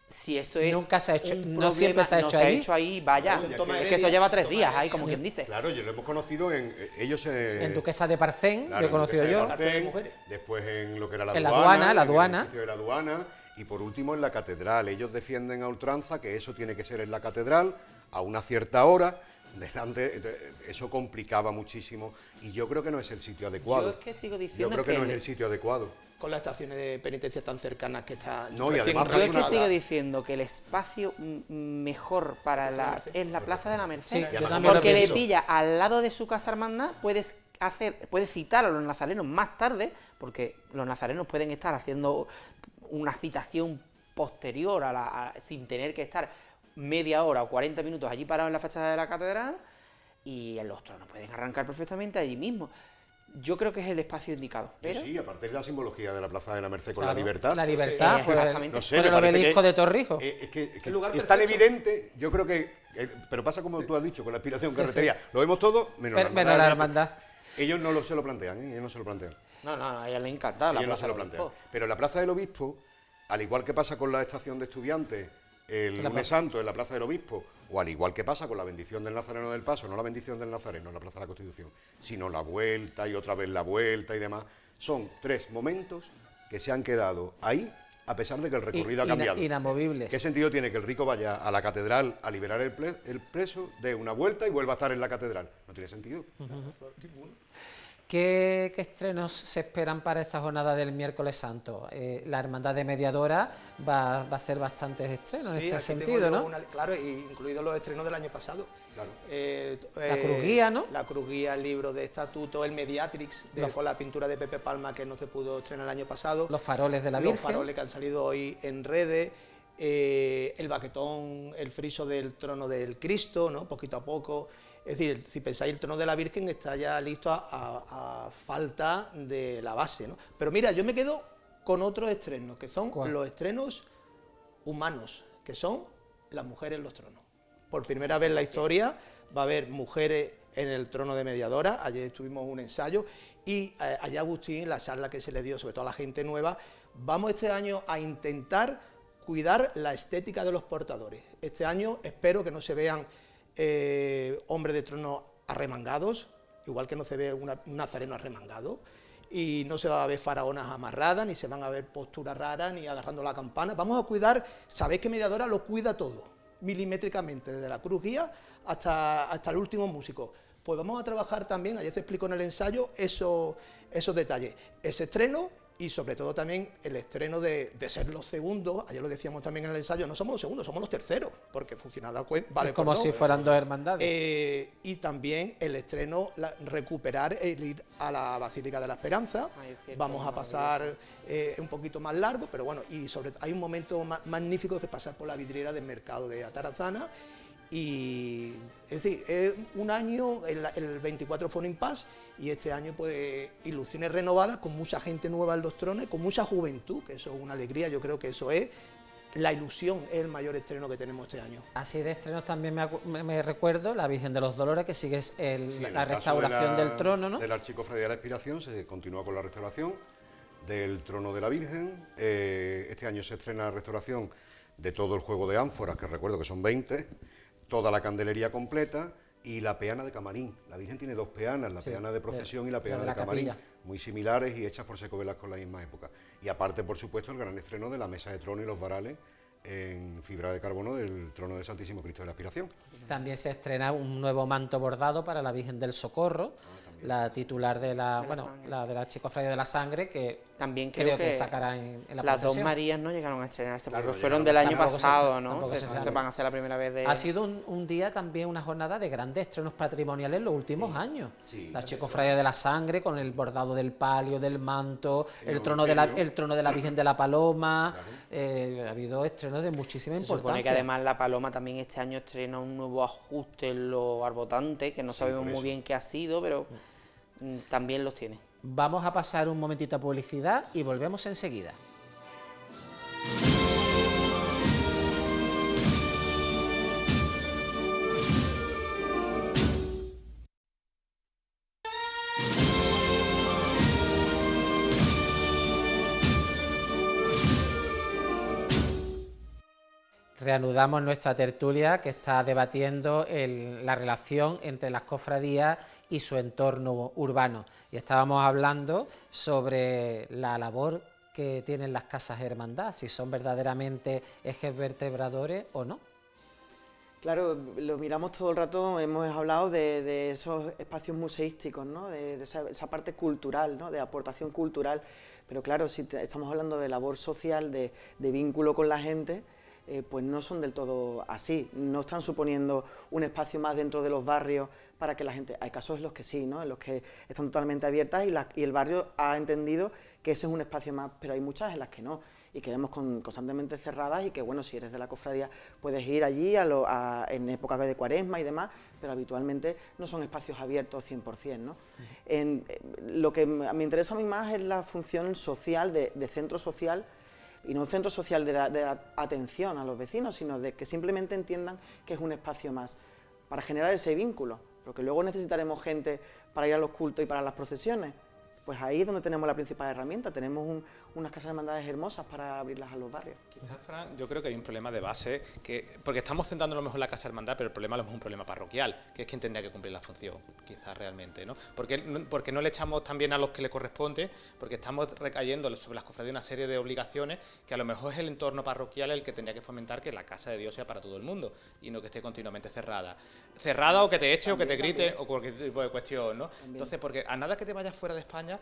si eso es Nunca se ha hecho- un no siempre se ha no hecho se allí. ha hecho ahí, vaya. Eso en Toma Es que eso Heredia, lleva 3 Toma días Heredia. ahí, como quien dice. claro, yo lo hemos conocido en... ellos En Duquesa de Parcén, claro, lo he conocido en yo. Duquesa de Cárcel de Parcén, mujeres. después en lo que era la En la aduana, aduana, la en el aduana. edificio de la aduana, y por último en la catedral. Ellos defienden a ultranza que eso tiene que ser en la catedral a una cierta hora. Eso complicaba muchísimo y yo creo que no es el sitio adecuado. Yo es que sigo Yo diciendo creo que no es el sitio adecuado. Con las estaciones de penitencia tan cercanas que está... No, y recién además Yo es que personal. sigo diciendo que el espacio mejor para es la Plaza de la Merced. Sí, Y yo además también lo Porque le pienso. pilla al lado de su casa hermandad, puedes citar a los nazarenos más tarde, porque los nazarenos pueden estar haciendo una citación posterior sin tener que estar media hora o 40 minutos allí parados en la fachada de la catedral, y los tronos pueden arrancar perfectamente allí mismo. Yo creo que es el espacio indicado. Pero Sí, aparte de la simbología de la Plaza de la Merced con Claro, la libertad. La libertad, Sí, por el, exactamente. No sé, por me el parece obelisco que- de Torrijos. Es que El lugar es tan perfecto. evidente, yo creo que... pero pasa como tú has dicho, con la aspiración Sí, carretería. Lo vemos todo, menos la Menos la hermandad. Ellos se lo plantean, ellos no se lo plantean. no, a ella le encanta la Ellos no Plaza se lo del plantean. Obispo. Pero la Plaza del Obispo, al igual que pasa con la estación de estudiantes, el La lunes plaza. santo en la Plaza del Obispo, o al igual que pasa con la bendición del Nazareno del Paso, no la bendición del Nazareno en la Plaza de la Constitución, sino la vuelta y otra vez la vuelta y demás, son 3 momentos que se han quedado ahí a pesar de que el recorrido ha cambiado. Inamovibles. ¿Qué sentido tiene que el rico vaya a la catedral a liberar el preso, dé una vuelta y vuelva a estar en la catedral? No tiene sentido. ¿Qué estrenos se esperan para esta jornada del miércoles santo? La Hermandad de Mediadora va a hacer bastantes estrenos en este sentido, ¿no? Claro, incluidos los estrenos del año pasado. Claro. La Cruz Guía, ¿no? La Cruz Guía, el libro de estatuto, el Mediatrix, con la pintura de Pepe Palma, que no se pudo estrenar el año pasado. Los faroles de la Virgen. Los faroles que han salido hoy en redes. El baquetón, el friso del trono del Cristo, ¿no? Poquito a poco. Es decir, si pensáis, el trono de la Virgen está ya listo a falta de la base, ¿no? Pero mira, yo me quedo con otros estrenos, que son los estrenos humanos, que son las mujeres en los tronos. Por primera vez en la historia va a haber mujeres en el trono de Mediadora. Ayer tuvimos un ensayo y allá Agustín, la charla que se le dio, sobre todo a la gente nueva, vamos este año a intentar cuidar la estética de los portadores. Este año espero que no se vean hombres de trono arremangados, igual que no se ve un nazareno arremangado, y no se va a ver faraonas amarradas, ni se van a ver posturas raras, ni agarrando la campana. Vamos a cuidar, sabéis que Mediadora lo cuida todo, milimétricamente, desde la cruz guía hasta el último músico. Pues vamos a trabajar también, ayer se explicó en el ensayo, esos detalles, ese estreno. Y sobre todo también el estreno de ser los segundos, ayer lo decíamos también en el ensayo, no somos los segundos, somos los terceros, porque funcionada vale es como si fueran dos hermandades. Y también el estreno, recuperar el ir a la Basílica de la Esperanza. Vamos a pasar un poquito más largo, pero bueno, y sobre hay un momento magnífico que es pasar por la vidriera del mercado de Atarazana. Y es decir, un año, el 24 fue un impasse, y este año pues ilusiones renovadas, con mucha gente nueva en los tronos, con mucha juventud, que eso es una alegría. Yo creo que eso es la ilusión, es el mayor estreno que tenemos este año. Así de estrenos también me recuerdo la Virgen de los Dolores, que sigue la restauración del trono, ¿no? Del Archicofradía de la Expiración se continúa con la restauración del trono de la Virgen. Este año se estrena la restauración de todo el juego de ánforas, que recuerdo que son 20, toda la candelería completa y la peana de camarín. La Virgen tiene dos peanas, la peana de procesión y la peana de camarín, muy similares y hechas por Seco Velasco en la misma época. Y aparte, por supuesto, el gran estreno de la mesa de trono y los varales en fibra de carbono del trono del Santísimo Cristo de la Aspiración. También se estrena un nuevo manto bordado para la Virgen del Socorro, la titular de la de la Archicofradía de la Sangre, que también creo que sacará en la las procesión. Dos Marías no llegaron a estrenarse, claro, porque fueron del año pasado, ¿no? Se van a hacer la primera vez de... Ha sido un día también, una jornada de grandes estrenos patrimoniales en los últimos años. Sí, la Archicofradía de la Sangre, con el bordado del palio, del manto, el trono de la Virgen de la Paloma. Ha habido estrenos de muchísima importancia. Se supone que además la Paloma también este año estrena un nuevo ajuste en los arbotantes, que no sabemos muy bien qué ha sido, pero también los tiene. Vamos a pasar un momentito a publicidad y volvemos enseguida. Reanudamos nuestra tertulia, que está debatiendo la relación entre las cofradías y su entorno urbano. Y estábamos hablando sobre la labor que tienen las casas hermandad, si son verdaderamente ejes vertebradores o no. Claro, lo miramos todo el rato, hemos hablado de esos espacios museísticos, ¿no? de esa parte cultural, ¿no? De aportación cultural, pero claro, si estamos hablando de labor social, de vínculo con la gente, pues no son del todo así, no están suponiendo un espacio más dentro de los barrios para que la gente... Hay casos en los que sí, ¿no? En los que están totalmente abiertas y el barrio ha entendido que ese es un espacio más, pero hay muchas en las que no, y que vemos constantemente cerradas, y que bueno, si eres de la cofradía puedes ir allí en época de Cuaresma y demás, pero habitualmente no son espacios abiertos 100%, ¿no? Lo que me interesa a mí más es la función social de centro social, y no un centro social de atención a los vecinos, sino de que simplemente entiendan que es un espacio más para generar ese vínculo, porque luego necesitaremos gente para ir a los cultos y para las procesiones, pues ahí es donde tenemos la principal herramienta, tenemos unas casas de hermandades hermosas para abrirlas a los barrios. Quizás, Fran, yo creo que hay un problema de base, porque estamos centrando a lo mejor en la casa hermandad, pero el problema a lo mejor es un problema parroquial, que es quien tendría que cumplir la función, quizás realmente, ¿no? Porque no le echamos también a los que le corresponde, porque estamos recayendo sobre las cofradías una serie de obligaciones que a lo mejor es el entorno parroquial el que tendría que fomentar que la casa de Dios sea para todo el mundo y no que esté continuamente cerrada. Cerrada o que te eche también, o que te grite o cualquier tipo de cuestión, ¿no? También. Entonces, porque a nada que te vayas fuera de España,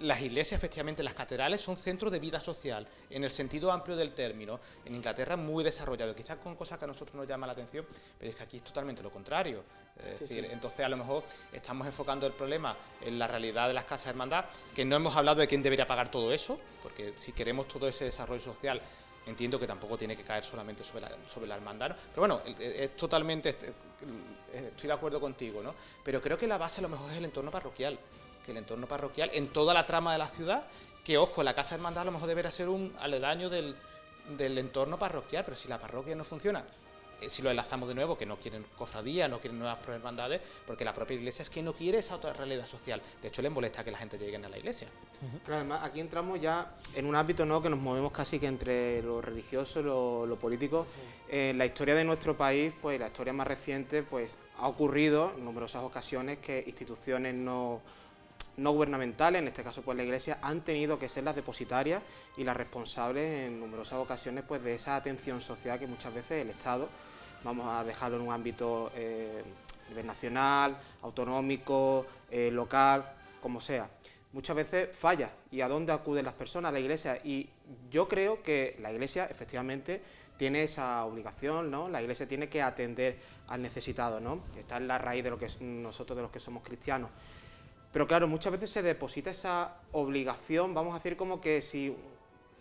las iglesias, efectivamente, las catedrales son centros de vida social, en el sentido amplio del término. En Inglaterra muy desarrollado, quizás con cosas que a nosotros nos llama la atención, pero es que aquí es totalmente lo contrario. Es decir, entonces a lo mejor estamos enfocando el problema en la realidad de las casas de hermandad, que no hemos hablado de quién debería pagar todo eso, porque si queremos todo ese desarrollo social, entiendo que tampoco tiene que caer solamente sobre la hermandad, ¿no? Pero bueno, es totalmente, estoy de acuerdo contigo, ¿no? Pero creo que la base a lo mejor es el entorno parroquial, que el entorno parroquial en toda la trama de la ciudad, que ojo, la casa de hermandad a lo mejor debería ser un aledaño del entorno parroquial, pero si la parroquia no funciona, si lo enlazamos de nuevo, que no quieren cofradías, no quieren nuevas hermandades, porque la propia iglesia es que no quiere esa otra realidad social. De hecho, les molesta que la gente llegue a la iglesia. Pero además aquí entramos ya en un ámbito, ¿no?, que nos movemos casi que entre lo religioso y lo político. La historia de nuestro país, pues la historia más reciente, pues ha ocurrido en numerosas ocasiones que instituciones no gubernamentales, en este caso pues la Iglesia, han tenido que ser las depositarias y las responsables en numerosas ocasiones pues de esa atención social que muchas veces el Estado, vamos a dejarlo en un ámbito nivel nacional, autonómico, local, como sea, muchas veces falla. ¿Y a dónde acuden las personas? A la Iglesia. Y yo creo que la Iglesia efectivamente tiene esa obligación, ¿no? La Iglesia tiene que atender al necesitado, ¿no? Está en la raíz de lo que nosotros, de los que somos cristianos. Pero claro, muchas veces se deposita esa obligación, vamos a decir como que si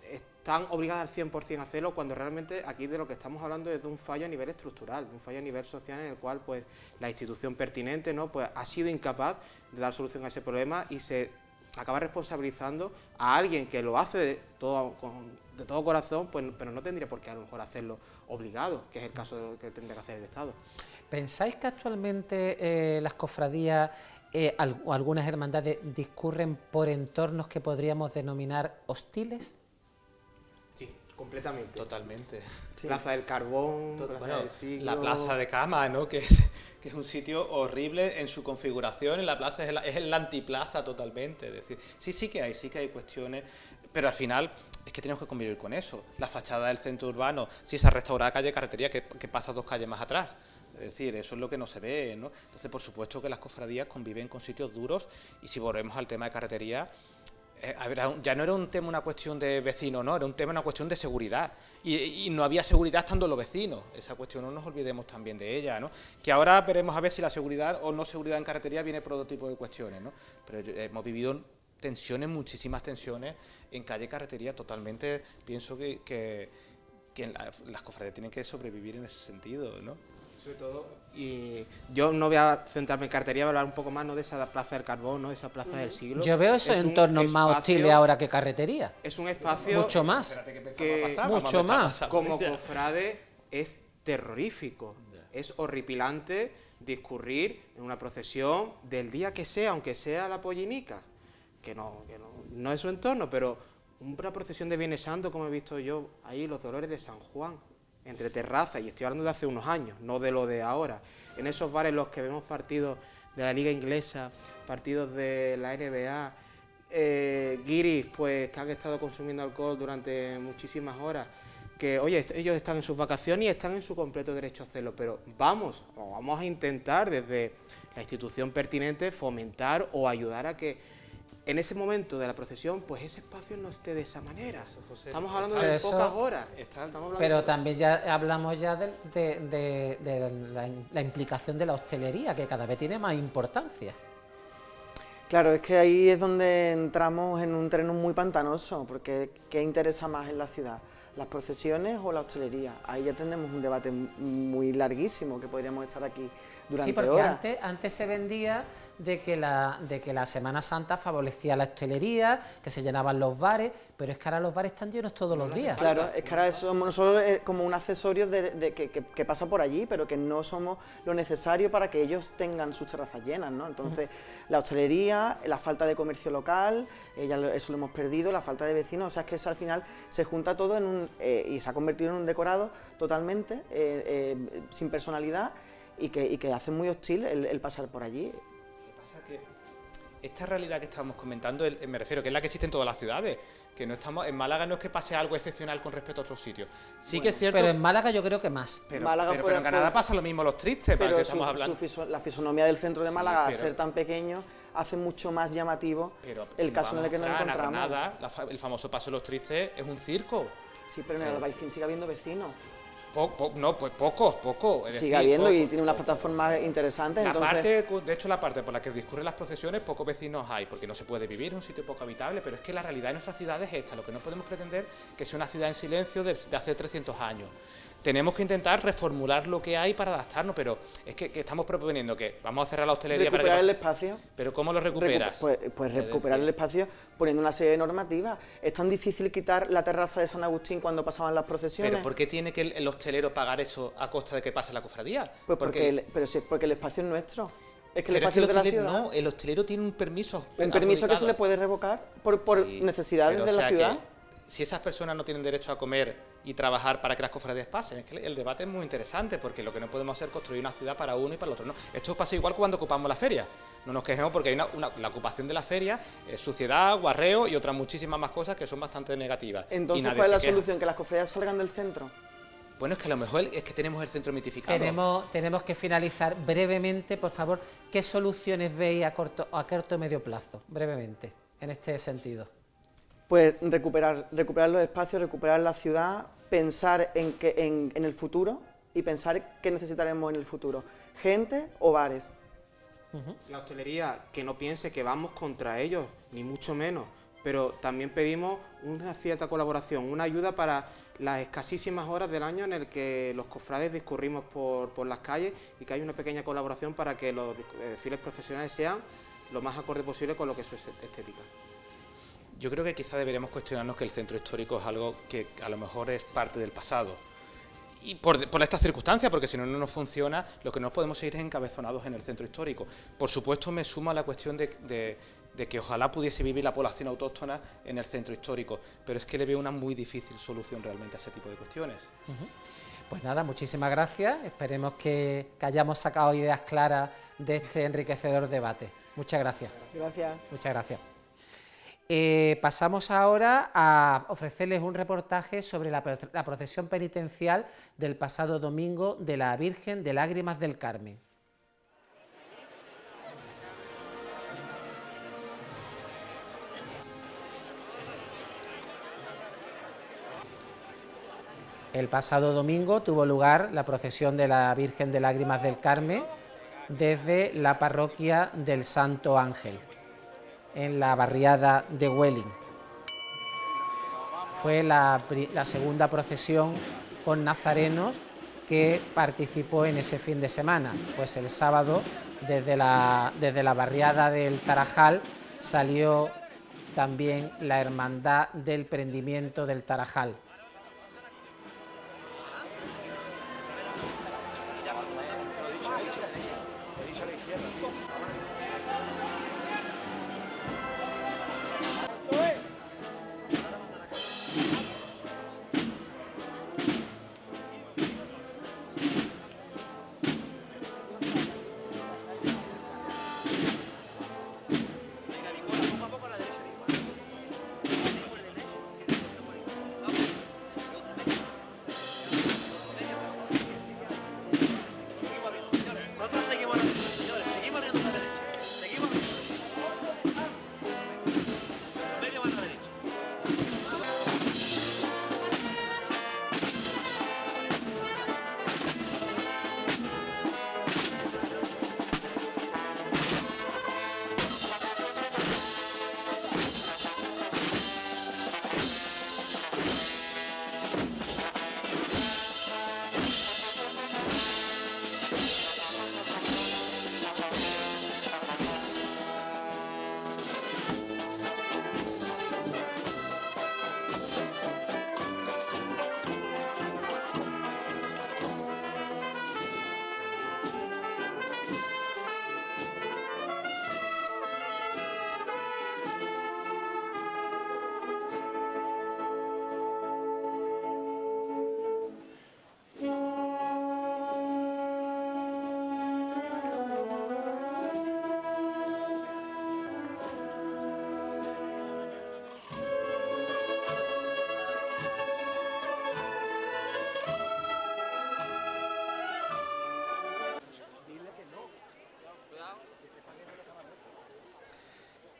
están obligadas al 100% a hacerlo, cuando realmente aquí de lo que estamos hablando es de un fallo a nivel estructural, de un fallo a nivel social en el cual pues la institución pertinente, ¿no?, pues ha sido incapaz de dar solución a ese problema y se acaba responsabilizando a alguien que lo hace de todo corazón, pues, pero no tendría por qué a lo mejor hacerlo obligado, que es el caso de lo que tendría que hacer el Estado. ¿Pensáis que actualmente las cofradías o algunas hermandades discurren por entornos que podríamos denominar hostiles? Sí, completamente. Totalmente. Sí. Plaza del Carbón, Plaza del Siglo... La Plaza de Cama, ¿no?, que es un sitio horrible en su configuración. En la plaza es la antiplaza totalmente. Es decir, sí que hay cuestiones, pero al final es que tenemos que convivir con eso. La fachada del centro urbano, si se ha restaurado calle Carretería, que pasa 2 calles más atrás. Es decir, eso es lo que no se ve, ¿no? Entonces, por supuesto que las cofradías conviven con sitios duros, y si volvemos al tema de carretería, ya no era un tema, una cuestión de vecinos, ¿no? Era un tema, una cuestión de seguridad, y no había seguridad estando los vecinos. Esa cuestión no nos olvidemos también de ella, ¿no? Que ahora veremos a ver si la seguridad o no seguridad en carretería viene por otro tipo de cuestiones, ¿no? Pero hemos vivido tensiones, muchísimas tensiones en calle Carretería, totalmente. Pienso que las cofradías tienen que sobrevivir en ese sentido, ¿no? Sobre todo, y yo no voy a centrarme en carretería, voy a hablar un poco más, ¿no?, de esa Plaza del Carbón, ¿no?, de esa Plaza del Siglo. Yo veo esos entornos más hostiles ahora que carretería. Es un espacio mucho más, mucho más. Como cofrade es terrorífico, es horripilante discurrir en una procesión del día que sea, aunque sea la Pollinica, que no es su entorno, pero una procesión de Viernes Santo, como he visto yo ahí, los Dolores de San Juan, entre terrazas, y estoy hablando de hace unos años, no de lo de ahora, en esos bares en los que vemos partidos de la Liga Inglesa, partidos de la NBA, guiris pues que han estado consumiendo alcohol durante muchísimas horas, que oye, ellos están en sus vacaciones y están en su completo derecho a hacerlo, pero vamos a intentar desde la institución pertinente fomentar o ayudar a que en ese momento de la procesión, pues ese espacio no esté de esa manera. Estamos hablando de pocas horas. Pero también ya hablamos ya de la implicación de la hostelería, que cada vez tiene más importancia. Claro, es que ahí es donde entramos en un terreno muy pantanoso, porque ¿qué interesa más en la ciudad? ¿Las procesiones o la hostelería? Ahí ya tenemos un debate muy larguísimo, que podríamos estar aquí durante Sí, porque horas. antes se vendía de que la Semana Santa favorecía la hostelería, que se llenaban los bares, pero es que ahora los bares están llenos todos los días. Claro, es que ahora somos nosotros como un accesorio que pasa por allí, pero que no somos lo necesario para que ellos tengan sus terrazas llenas, ¿no? Entonces, la hostelería, la falta de comercio local, eso lo hemos perdido, la falta de vecinos, o sea, es que eso al final se junta todo y se ha convertido en un decorado totalmente sin personalidad y que hace muy hostil el pasar por allí. Pasa que esta realidad que estamos comentando, me refiero, que es la que existe en todas las ciudades, que no estamos en Málaga, no es que pase algo excepcional con respecto a otros sitios. Sí, bueno, que es cierto. Pero en Málaga yo creo que más. Pero en Granada pasa lo mismo los tristes, para que estamos hablando. La fisonomía del centro de Málaga, sí, al ser tan pequeño, hace mucho más llamativo el caso en el que nos encontramos. Granada, el famoso Paso de los Tristes es un circo. Sí, pero en el Albaicín sigue habiendo vecinos. No, pues pocos. Sigue habiendo y tiene unas plataformas interesantes. De hecho, la parte por la que discurren las procesiones, pocos vecinos hay, porque no se puede vivir, es un sitio poco habitable, pero es que la realidad de nuestras ciudades es esta. Lo que no podemos pretender que sea una ciudad en silencio de hace 300 años. Tenemos que intentar reformular lo que hay para adaptarnos, pero es que estamos proponiendo que vamos a cerrar la hostelería para recuperar el espacio. ¿Pero cómo lo recuperas? Pues recuperar el espacio poniendo una serie de normativas. Es tan difícil quitar la terraza de San Agustín cuando pasaban las procesiones. ¿Pero por qué tiene que el hostelero pagar eso a costa de que pase la cofradía? Pues porque el espacio es nuestro. Es que el espacio de la ciudad. No, el hostelero tiene un permiso. Un permiso que se le puede revocar por necesidades de la ciudad. Si esas personas no tienen derecho a comer y trabajar para que las cofradías pasen, es que el debate es muy interesante, porque lo que no podemos hacer es construir una ciudad para uno y para el otro. No, esto pasa igual cuando ocupamos la feria. No nos quejemos porque hay la ocupación de la feria es suciedad, guarreo y otras muchísimas más cosas que son bastante negativas. Entonces, ¿cuál es la solución? ¿Que las cofradías salgan del centro? Bueno, es que a lo mejor es que tenemos el centro mitificado. Tenemos que finalizar brevemente, por favor. ¿Qué soluciones veis a corto y medio plazo? Brevemente, en este sentido. Pues recuperar los espacios, recuperar la ciudad, pensar en el futuro y pensar qué necesitaremos en el futuro. Gente o bares. La hostelería, que no piense que vamos contra ellos, ni mucho menos, pero también pedimos una cierta colaboración, una ayuda para las escasísimas horas del año en el que los cofrades discurrimos por las calles y que hay una pequeña colaboración para que los desfiles procesionales sean lo más acorde posible con lo que es su estética. Yo creo que quizá deberíamos cuestionarnos que el centro histórico es algo que a lo mejor es parte del pasado. Y por estas circunstancias, porque si no nos funciona, lo que no podemos seguir es encabezonados en el centro histórico. Por supuesto, me sumo a la cuestión de que ojalá pudiese vivir la población autóctona en el centro histórico, pero es que le veo una muy difícil solución realmente a ese tipo de cuestiones. Pues nada, muchísimas gracias. Esperemos que hayamos sacado ideas claras de este enriquecedor debate. Muchas gracias. Gracias. Muchas gracias. Pasamos ahora a ofrecerles un reportaje sobre la procesión penitencial del pasado domingo de la Virgen de Lágrimas del Carmen. El pasado domingo tuvo lugar la procesión de la Virgen de Lágrimas del Carmen desde la parroquia del Santo Ángel, en la barriada de Huelin. Fue la segunda procesión con nazarenos que participó en ese fin de semana, pues el sábado desde la barriada del Tarajal salió también la Hermandad del Prendimiento del Tarajal.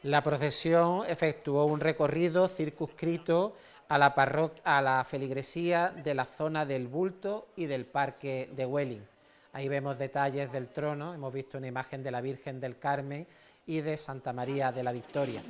La procesión efectuó un recorrido circunscrito a la feligresía de la zona del Bulto y del Parque de Welling. Ahí vemos detalles del trono, hemos visto una imagen de la Virgen del Carmen y de Santa María de la Victoria.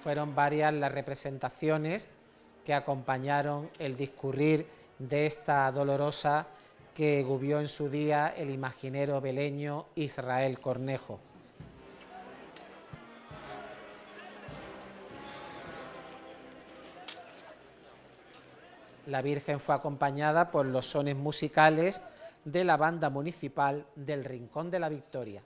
Fueron varias las representaciones que acompañaron el discurrir de esta dolorosa que guió en su día el imaginero beleño Israel Cornejo. La Virgen fue acompañada por los sones musicales de la banda municipal del Rincón de la Victoria.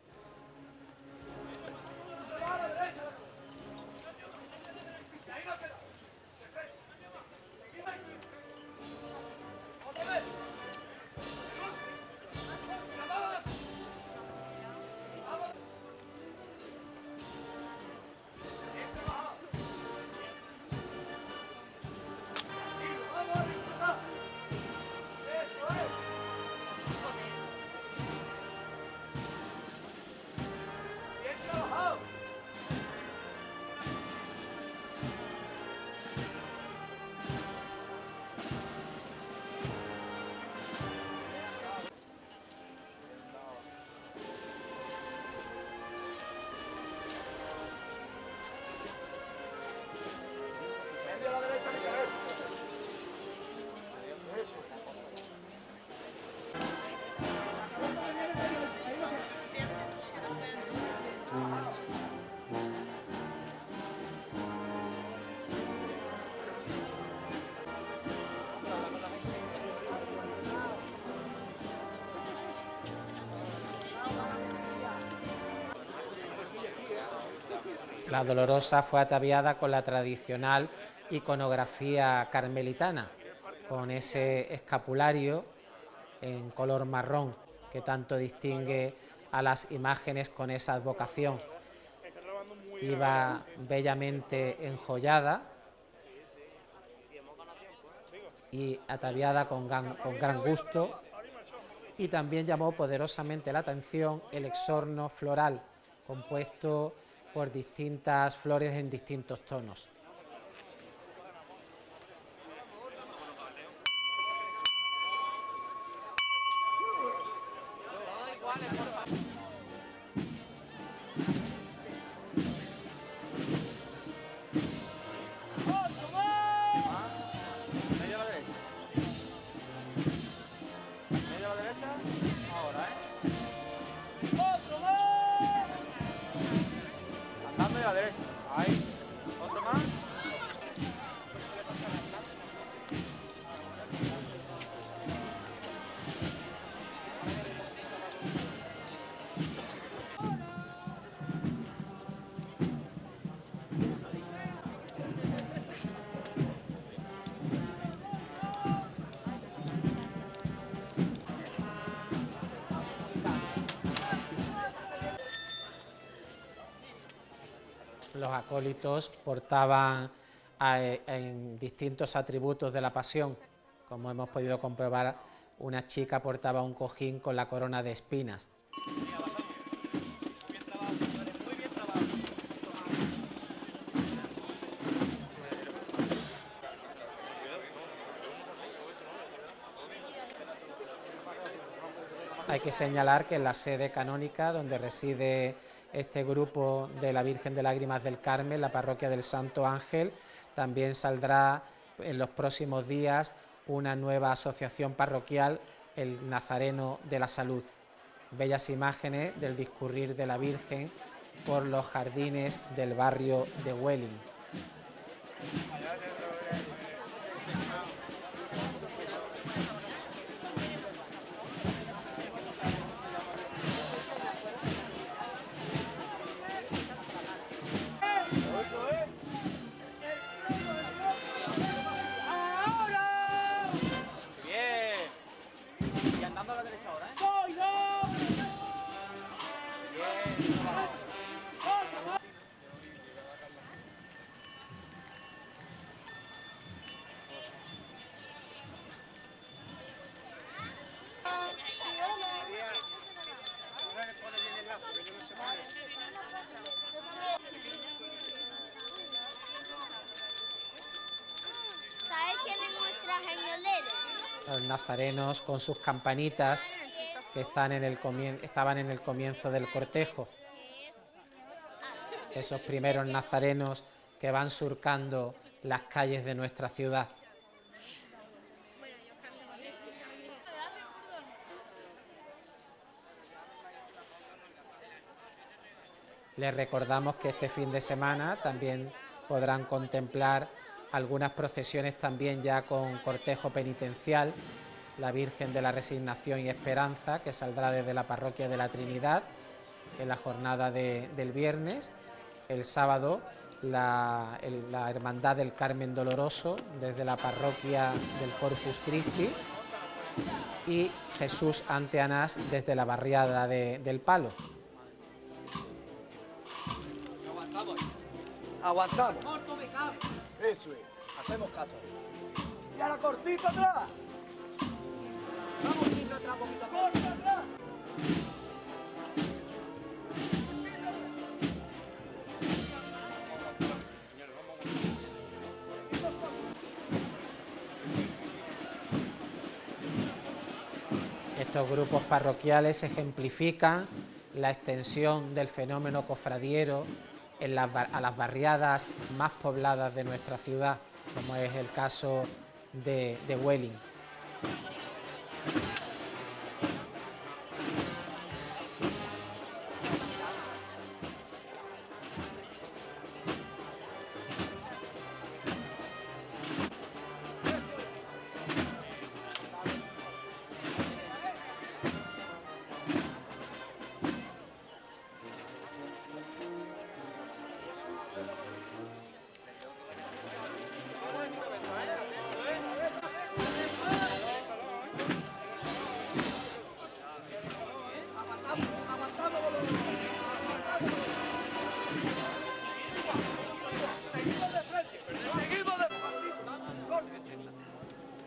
La Dolorosa fue ataviada con la tradicional iconografía carmelitana, con ese escapulario en color marrón que tanto distingue a las imágenes con esa advocación. Iba bellamente enjollada y ataviada con gran gusto, y también llamó poderosamente la atención el exorno floral, compuesto por distintas flores en distintos tonos. Los acólitos portaban en distintos atributos de la pasión. Como hemos podido comprobar, una chica portaba un cojín con la corona de espinas. Hay que señalar que en la sede canónica, donde reside este grupo de la Virgen de Lágrimas del Carmen, la parroquia del Santo Ángel, también saldrá en los próximos días una nueva asociación parroquial, el Nazareno de la Salud. Bellas imágenes del discurrir de la Virgen por los jardines del barrio de Welling. nazarenos con sus campanitas que estaban en el comienzo del cortejo. Esos primeros nazarenos que van surcando las calles de nuestra ciudad. Les recordamos que este fin de semana también podrán contemplar algunas procesiones también ya con cortejo penitencial, la Virgen de la Resignación y Esperanza, que saldrá desde la Parroquia de la Trinidad en la jornada del viernes. El sábado la Hermandad del Carmen Doloroso desde la Parroquia del Corpus Christi y Jesús ante Anás desde la barriada del Palo. Aguantamos. Eso es, hacemos caso. Y a la cortita atrás. Vamos, poquito atrás, poquito atrás. Estos grupos parroquiales ejemplifican la extensión del fenómeno cofradiero a las barriadas más pobladas de nuestra ciudad, como es el caso de Huelin.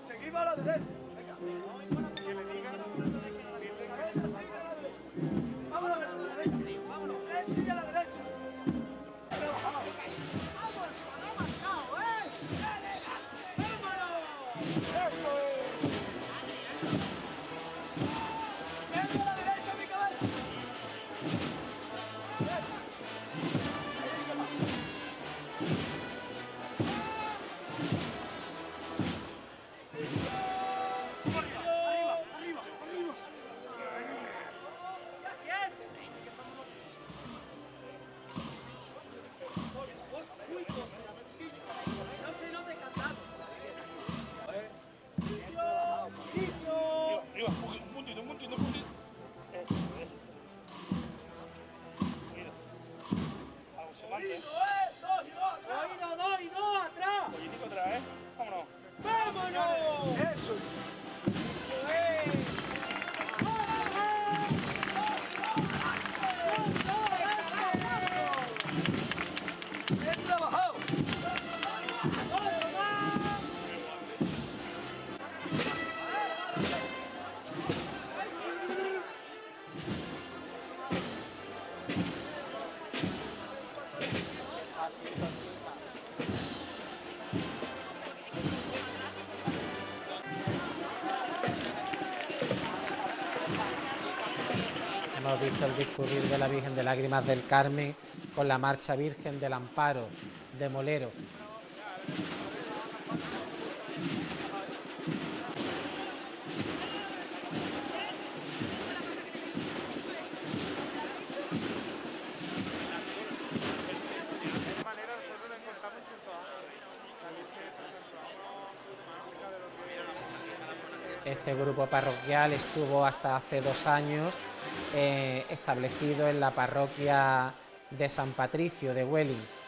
Seguimos a la derecha. Vámonos a la derecha. Vámonos, y a la derecha. Hemos visto el discurrir de la Virgen de Lágrimas del Carmen con la marcha Virgen del Amparo de Molero. Este grupo parroquial estuvo hasta hace 2 años establecido en la parroquia de San Patricio de Huelin.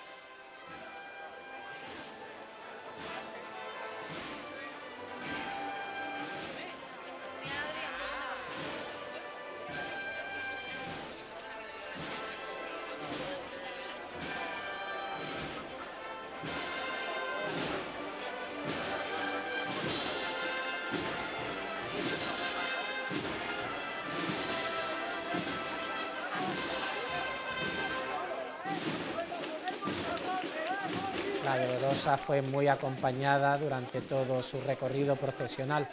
La Dolorosa fue muy acompañada durante todo su recorrido procesional.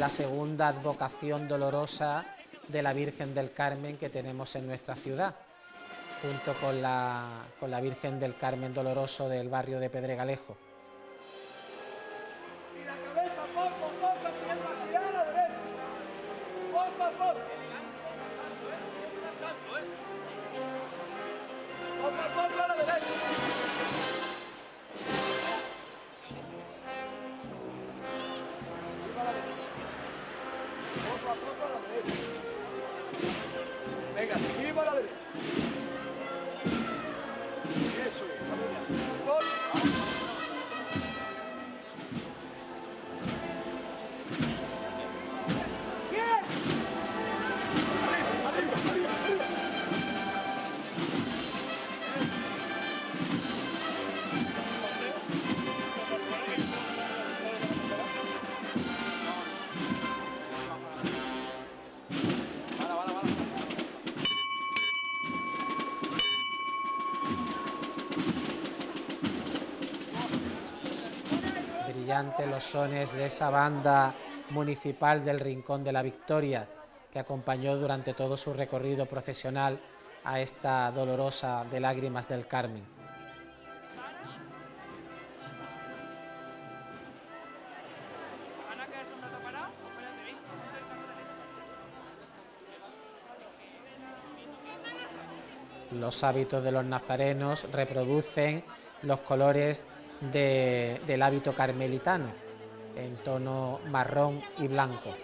la segunda advocación dolorosa de la Virgen del Carmen que tenemos en nuestra ciudad, junto con la Virgen del Carmen Doloroso del barrio de Pedregalejo. Y la cabeza poco a poco, pierna girada a la derecha. Poco a poco. Poco a poco a la derecha. Arriba a la derecha. Poco a poco a la derecha. Venga, seguimos a la derecha. Eso es, vamos allá. Brillantes los sones de esa banda municipal del Rincón de la Victoria, que acompañó durante todo su recorrido procesional a esta dolorosa de Lágrimas del Carmen. Los hábitos de los nazarenos reproducen los colores del hábito carmelitano, en tono marrón y blanco.